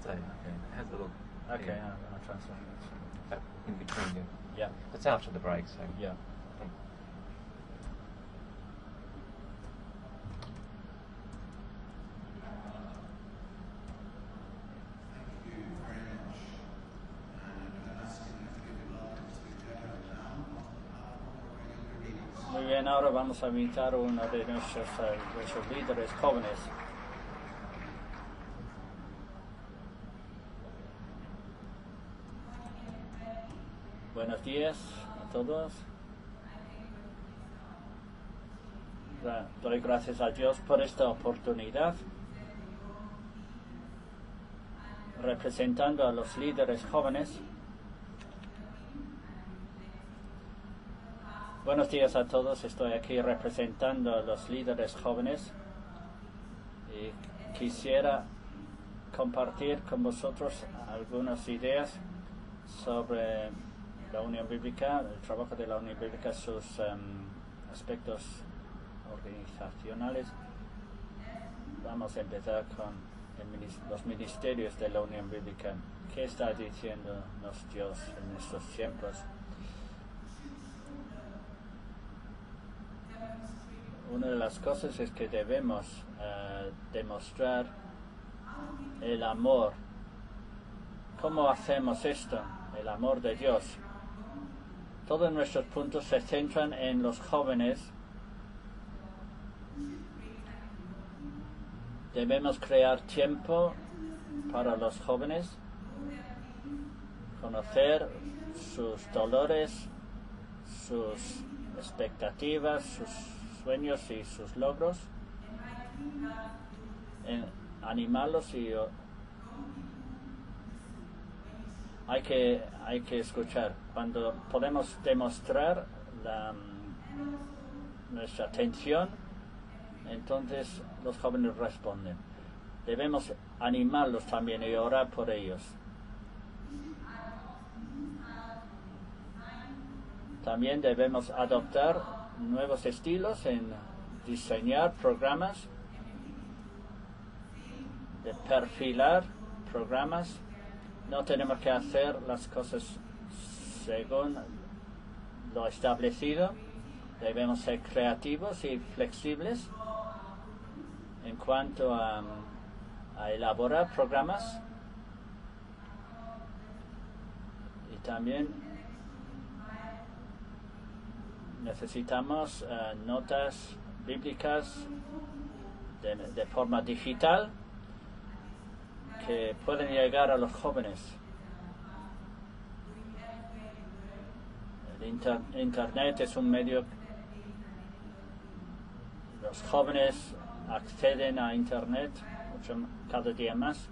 So, how's it look? Okay, Yeah. I'll translate it. In between you. Yeah. It's after the break, so. Yeah. Muy bien, ahora vamos a invitar a uno de nuestros líderes jóvenes. Buenos días a todos. Doy gracias a Dios por esta oportunidad. Representando a los líderes jóvenes. Buenos días a todos, estoy aquí representando a los líderes jóvenes y quisiera compartir con vosotros algunas ideas sobre la Unión Bíblica, el trabajo de la Unión Bíblica, sus aspectos organizacionales. Vamos a empezar con los ministerios de la Unión Bíblica. ¿Qué está diciéndonos Dios en estos tiempos? Una de las cosas es que debemos demostrar el amor. ¿Cómo hacemos esto? El amor de Dios. Todos nuestros puntos se centran en los jóvenes. Debemos crear tiempo para los jóvenes, conocer sus dolores, sus expectativas, sus sueños y sus logros, animarlos y hay que escuchar. Cuando podemos demostrar nuestra atención, entonces los jóvenes responden. Debemos animarlos también y orar por ellos. También debemos adoptar nuevos estilos en diseñar programas, de perfilar programas. No tenemos que hacer las cosas según lo establecido. Debemos ser creativos y flexibles en cuanto a elaborar programas. Y también necesitamos notas bíblicas de forma digital que pueden llegar a los jóvenes. El Internet es un medio. Los jóvenes acceden a Internet cada día más.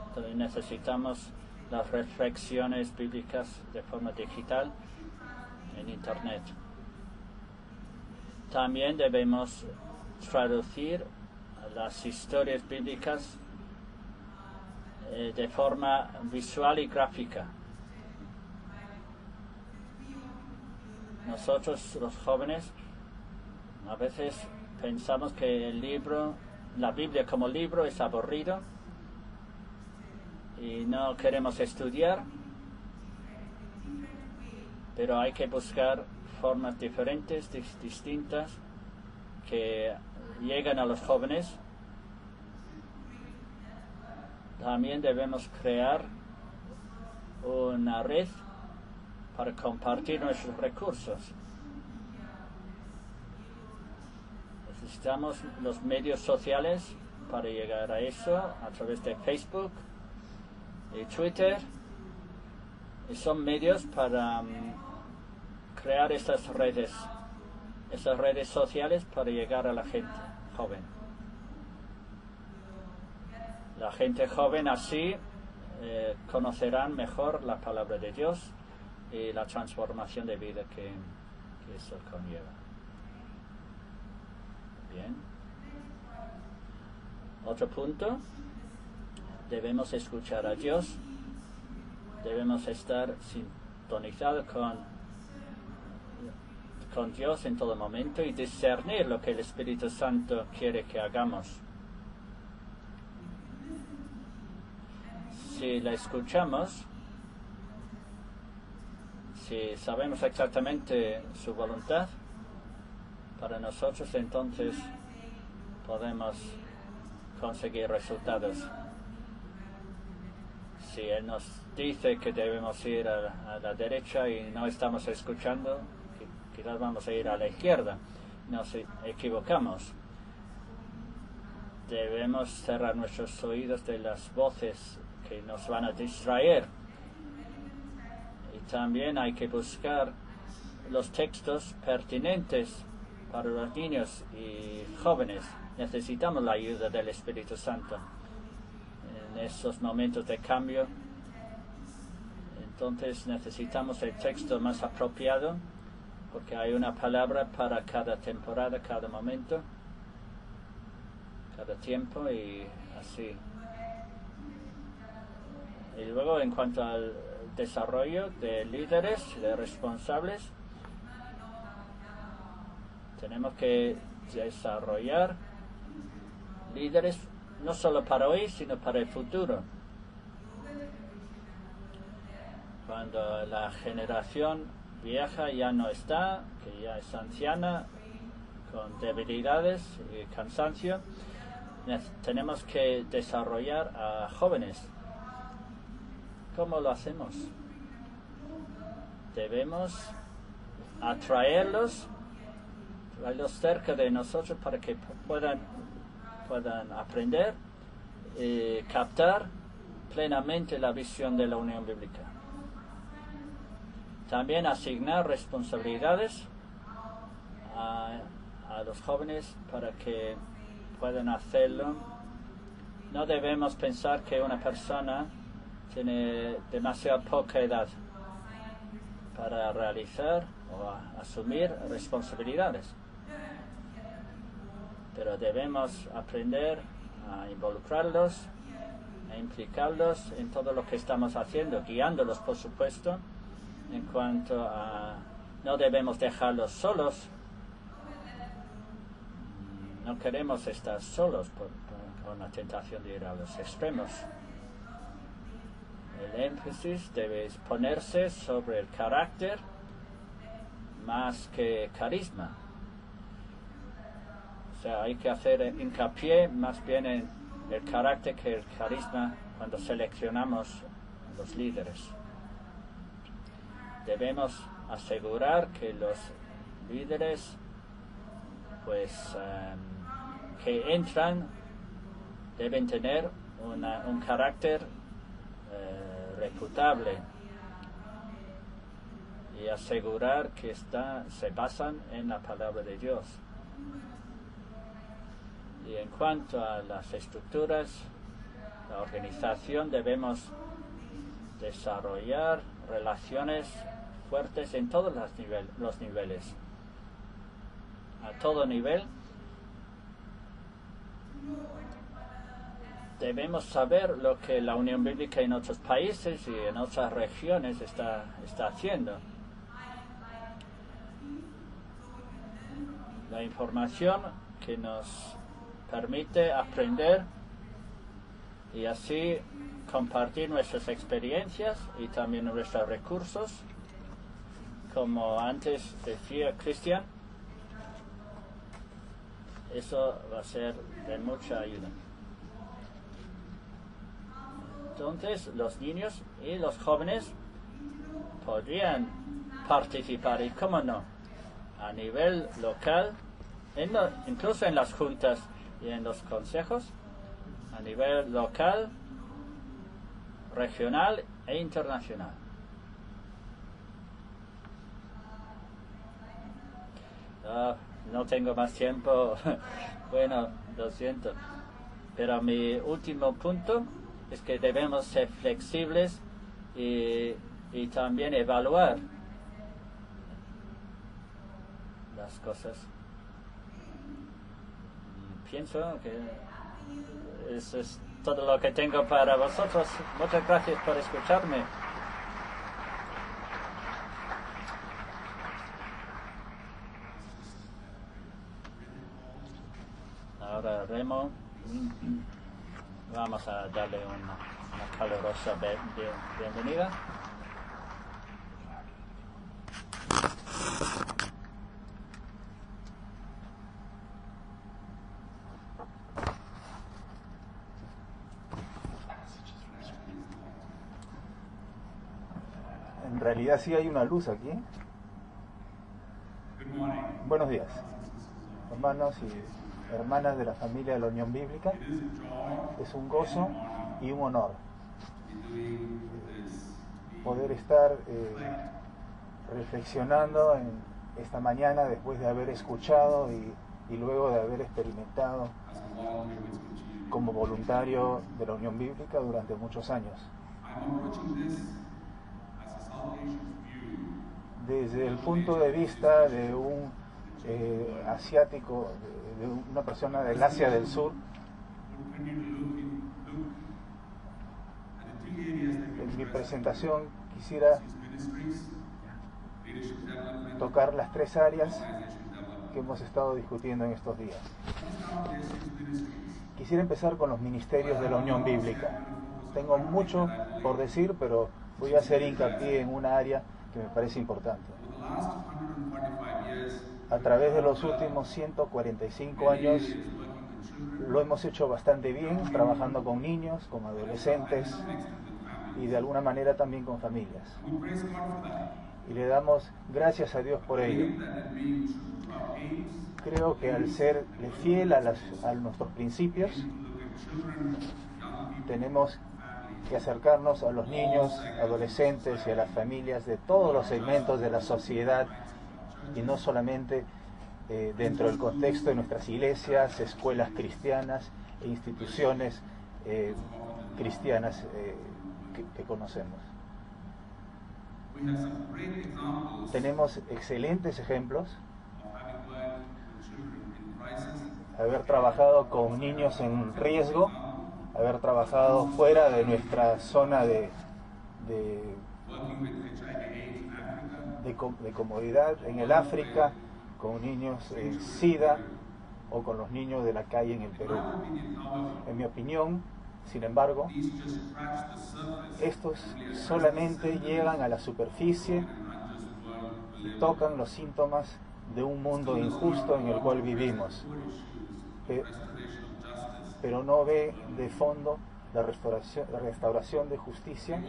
Entonces necesitamos las reflexiones bíblicas de forma digital en Internet. También debemos traducir las historias bíblicas de forma visual y gráfica. Nosotros, los jóvenes, a veces pensamos que la Biblia como libro es aburrido y no queremos estudiar, pero hay que buscar formas diferentes, distintas, que lleguen a los jóvenes. También debemos crear una red para compartir nuestros recursos. Necesitamos los medios sociales para llegar a eso, a través de Facebook y Twitter. Y son medios para crear esas redes sociales para llegar a la gente joven. La gente joven así conocerán mejor la palabra de Dios y la transformación de vida que eso conlleva. Bien. Otro punto, debemos escuchar a Dios, debemos estar sintonizados con Dios en todo momento y discernir lo que el Espíritu Santo quiere que hagamos. Si la escuchamos, si sabemos exactamente su voluntad para nosotros, entonces podemos conseguir resultados. Si Él nos dice que debemos ir a la derecha y no estamos escuchando, quizás vamos a ir a la izquierda, nos equivocamos. Debemos cerrar nuestros oídos de las voces que nos van a distraer. Y también hay que buscar los textos pertinentes para los niños y jóvenes. Necesitamos la ayuda del Espíritu Santo en esos momentos de cambio. Entonces necesitamos el texto más apropiado, porque hay una palabra para cada temporada, cada momento, cada tiempo y así. Y luego, en cuanto al desarrollo de líderes, de responsables, tenemos que desarrollar líderes no solo para hoy, sino para el futuro. Cuando la generación vieja ya no está, que ya es anciana, con debilidades y cansancio, tenemos que desarrollar a jóvenes. ¿Cómo lo hacemos? Debemos traerlos cerca de nosotros para que puedan aprender y captar plenamente la visión de la Unión Bíblica. También asignar responsabilidades a los jóvenes para que puedan hacerlo. No debemos pensar que una persona tiene demasiado poca edad para realizar o asumir responsabilidades. Pero debemos aprender a involucrarlos, a implicarlos en todo lo que estamos haciendo, guiándolos, por supuesto, en cuanto a no debemos dejarlos solos. No queremos estar solos con la tentación de ir a los extremos. El énfasis debe ponerse sobre el carácter más que carisma. O sea, hay que hacer hincapié más bien en el carácter que el carisma cuando seleccionamos los líderes. Debemos asegurar que los líderes que entran deben tener un carácter reputable y asegurar que se basan en la palabra de Dios. Y en cuanto a las estructuras, la organización, debemos desarrollar relaciones fuertes en todos los niveles. A todo nivel debemos saber lo que la Unión Bíblica en otros países y en otras regiones está haciendo. La información que nos permite aprender y así compartir nuestras experiencias y también nuestros recursos. Como antes decía Cristian, eso va a ser de mucha ayuda. Entonces, los niños y los jóvenes podrían participar, y cómo no, a nivel local, incluso en las juntas y en los consejos, a nivel local, regional e internacional. No tengo más tiempo. Bueno, lo siento. Pero mi último punto es que debemos ser flexibles y también evaluar las cosas. Pienso que eso es todo lo que tengo para vosotros. Muchas gracias por escucharme. Ahora Remo, vamos a darle una calurosa bienvenida. En realidad sí hay una luz aquí. Buenos días, hermanos y hermanas de la familia de la Unión Bíblica. Es un gozo y un honor poder estar reflexionando en esta mañana después de haber escuchado y luego de haber experimentado como voluntario de la Unión Bíblica durante muchos años. Desde el punto de vista de un asiático, de una persona del Asia del Sur, en mi presentación quisiera tocar las tres áreas que hemos estado discutiendo en estos días. Quisiera empezar con los ministerios de la Unión Bíblica. Tengo mucho por decir, pero voy a hacer hincapié en una área que me parece importante. A través de los últimos 145 años lo hemos hecho bastante bien, trabajando con niños, con adolescentes y de alguna manera también con familias. Y le damos gracias a Dios por ello. Creo que al ser fiel a nuestros principios, tenemos que acercarnos a los niños, adolescentes y a las familias de todos los segmentos de la sociedad y no solamente dentro del contexto de nuestras iglesias, escuelas cristianas e instituciones cristianas que conocemos. Tenemos excelentes ejemplos. Haber trabajado con niños en riesgo, haber trabajado fuera de nuestra zona de comodidad en el África, con niños en SIDA o con los niños de la calle en el Perú. En mi opinión, sin embargo, estos solamente llegan a la superficie y tocan los síntomas de un mundo injusto en el cual vivimos, pero no ve de fondo la restauración de justicia.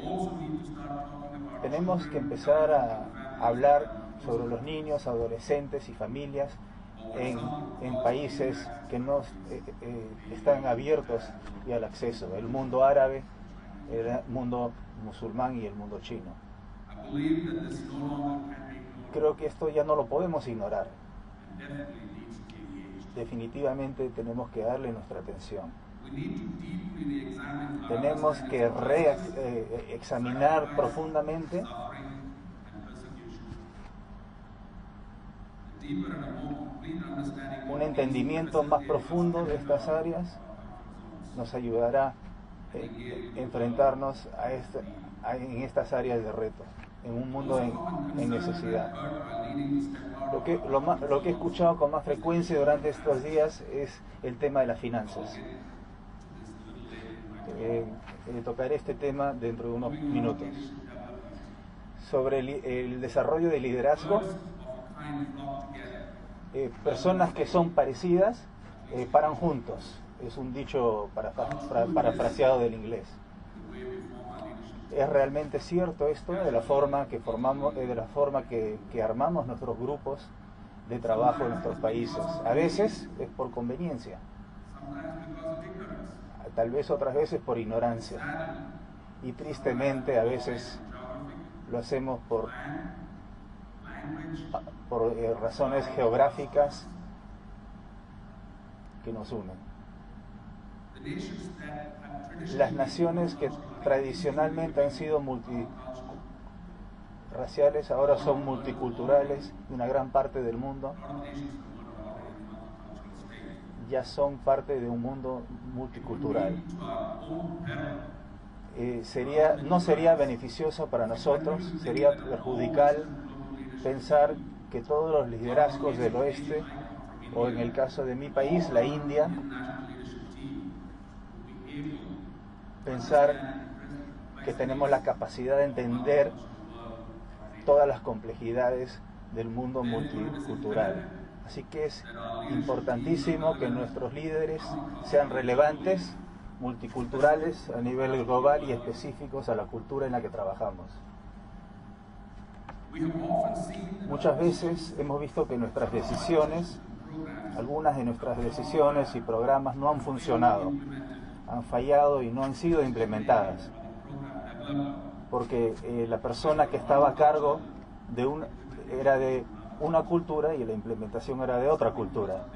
Tenemos que empezar a hablar sobre los niños, adolescentes y familias en países que no están abiertos y al acceso, el mundo árabe, el mundo musulmán y el mundo chino. Creo que esto ya no lo podemos ignorar. Definitivamente tenemos que darle nuestra atención. Tenemos que examinar profundamente un entendimiento más profundo de estas áreas. Nos ayudará a enfrentarnos en estas áreas de reto, en un mundo en necesidad. Lo que he escuchado con más frecuencia durante estos días es el tema de las finanzas. Tocaré este tema dentro de unos minutos. Sobre el desarrollo de liderazgo, personas que son parecidas paran juntos. Es un dicho parafraseado del inglés. ¿Es realmente cierto esto de la forma que que armamos nuestros grupos de trabajo en nuestros países? A veces es por conveniencia, tal vez otras veces por ignorancia, y tristemente a veces lo hacemos por razones geográficas que nos unen. Las naciones que tradicionalmente han sido multirraciales ahora son multiculturales, y una gran parte del mundo ya son parte de un mundo multicultural. No sería beneficioso para nosotros, sería perjudicial pensar que todos los liderazgos del oeste, o en el caso de mi país, la India, pensar que tenemos la capacidad de entender todas las complejidades del mundo multicultural. Así que es importantísimo que nuestros líderes sean relevantes, multiculturales a nivel global y específicos a la cultura en la que trabajamos. Muchas veces hemos visto que algunas de nuestras decisiones y programas no han funcionado, han fallado y no han sido implementadas, porque la persona que estaba a cargo era de una cultura y la implementación era de otra cultura.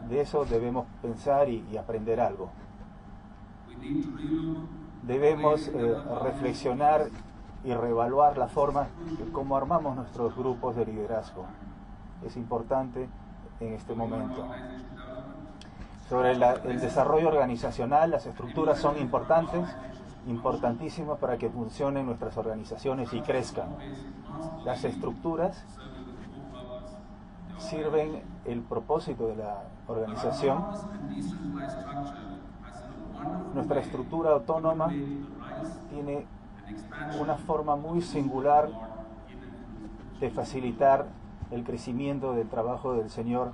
De eso debemos pensar y aprender algo. Debemos reflexionar y reevaluar la forma de cómo armamos nuestros grupos de liderazgo. Es importante en este momento. Sobre el desarrollo organizacional, las estructuras son importantísimas para que funcionen nuestras organizaciones y crezcan. Las estructuras sirven el propósito de la organización. Nuestra estructura autónoma tiene una forma muy singular de facilitar el crecimiento del trabajo del Señor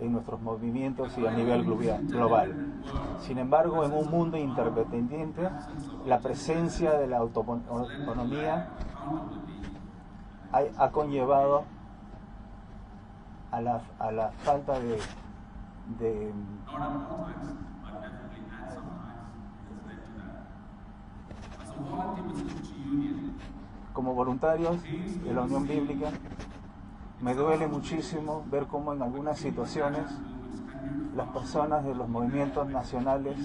en nuestros movimientos y a nivel global. Sin embargo, en un mundo interdependiente, la presencia de la autonomía ha conllevado a la falta de como voluntarios de la Unión Bíblica. Me duele muchísimo ver cómo en algunas situaciones las personas de los movimientos nacionales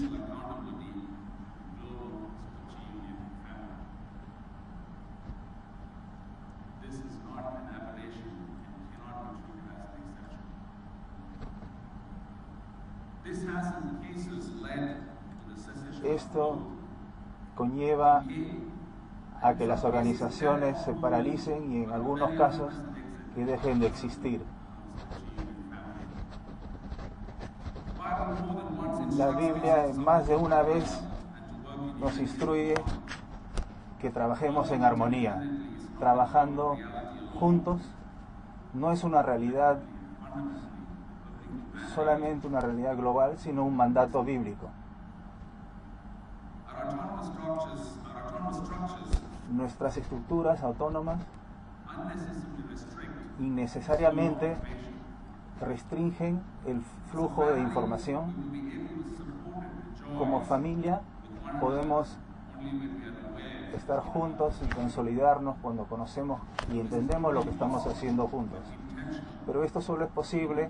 esto conlleva a que las organizaciones se paralicen y en algunos casos que dejen de existir. La Biblia más de una vez nos instruye que trabajemos en armonía. Trabajando juntos no es una realidad, solamente una realidad global, sino un mandato bíblico. Nuestras estructuras autónomas innecesariamente restringen el flujo de información. Como familia podemos estar juntos y consolidarnos cuando conocemos y entendemos lo que estamos haciendo juntos. Pero esto solo es posible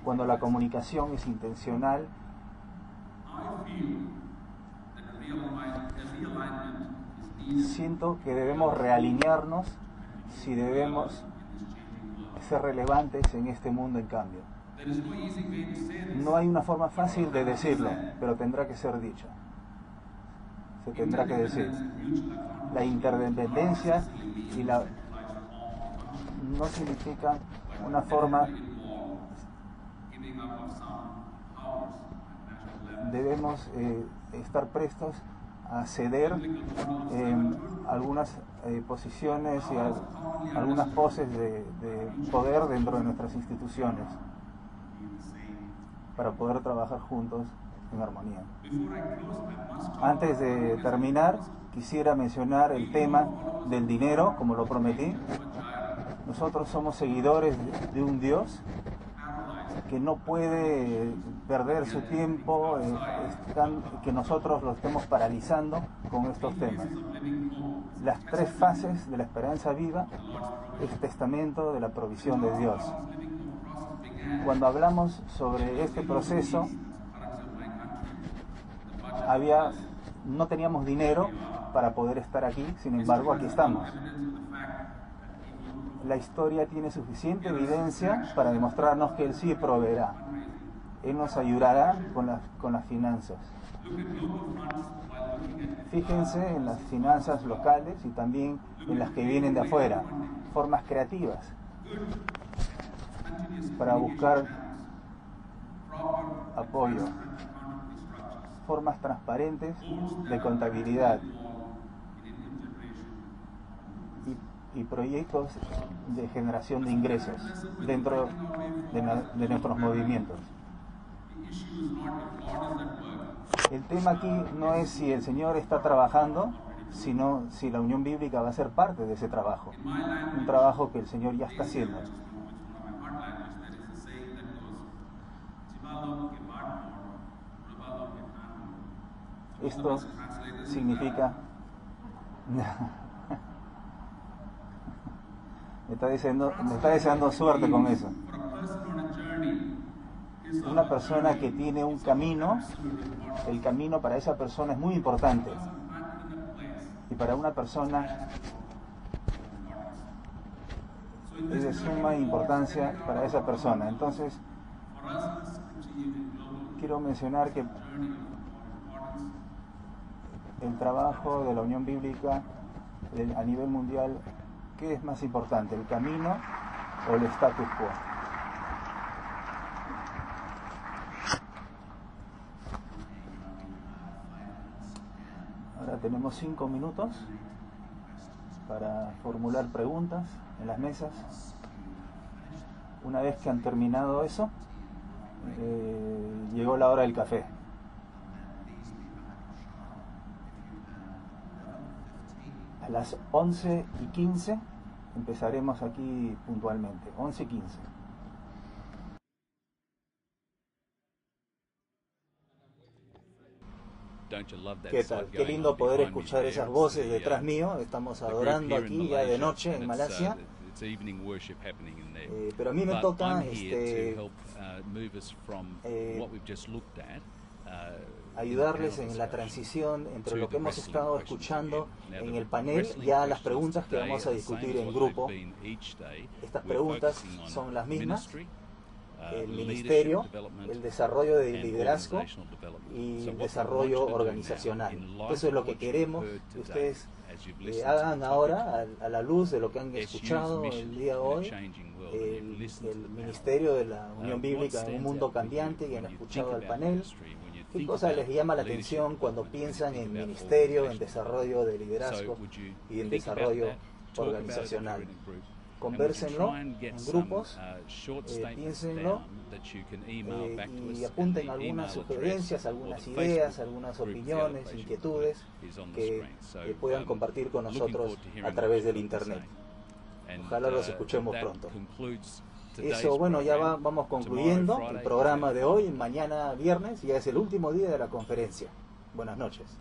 cuando la comunicación es intencional Siento que debemos realinearnos si debemos ser relevantes en este mundo en cambio. No hay una forma fácil de decirlo, pero tendrá que ser dicho. Se tendrá que decir. La interdependencia y la no significa una forma. Debemos estar prestos a ceder algunas posiciones y algunas poses de poder dentro de nuestras instituciones para poder trabajar juntos en armonía. Antes de terminar, quisiera mencionar el tema del dinero, como lo prometí. Nosotros somos seguidores de un Dios que no puede perder su tiempo, que nosotros lo estemos paralizando con estos temas. Las tres fases de la esperanza viva es testamento de la provisión de Dios. Cuando hablamos sobre este proceso, no teníamos dinero para poder estar aquí, sin embargo aquí estamos. La historia tiene suficiente evidencia para demostrarnos que Él sí proveerá. Él nos ayudará con las finanzas. Fíjense en las finanzas locales y también en las que vienen de afuera, formas creativas para buscar apoyo, formas transparentes de contabilidad y proyectos de generación de ingresos dentro de nuestros movimientos. El tema aquí no es si el Señor está trabajando, sino si la Unión Bíblica va a ser parte de ese trabajo, un trabajo que el Señor ya está haciendo. Esto significa me está deseando suerte con eso. Una persona que tiene un camino, el camino para esa persona es muy importante. Y para una persona es de suma importancia para esa persona. Entonces, quiero mencionar que el trabajo de la Unión Bíblica a nivel mundial, ¿qué es más importante, el camino o el status quo? Ahora tenemos 5 minutos para formular preguntas en las mesas. Una vez que han terminado eso, llegó la hora del café. A las 11:15 empezaremos aquí puntualmente, 11:15. ¿Qué tal? Qué lindo poder escuchar esas voces detrás mío. Estamos adorando aquí ya de noche en Malasia. Pero a mí me toca ayudarles en la transición entre lo que hemos estado escuchando en el panel y a las preguntas que vamos a discutir en grupo. Estas preguntas son las mismas: el ministerio, el desarrollo de liderazgo y el desarrollo organizacional. Eso es lo que queremos que ustedes hagan ahora a la luz de lo que han escuchado el día de hoy, el ministerio de la Unión Bíblica en un mundo cambiante, y han escuchado al panel. ¿Qué cosa les llama la atención cuando piensan en ministerio, en desarrollo de liderazgo y en desarrollo organizacional? Convérsenlo en grupos, piénsenlo y apunten algunas sugerencias, algunas ideas, algunas opiniones, inquietudes que puedan compartir con nosotros a través del internet. Ojalá los escuchemos pronto. Eso, bueno, ya vamos concluyendo el programa de hoy. Mañana viernes ya es el último día de la conferencia. Buenas noches.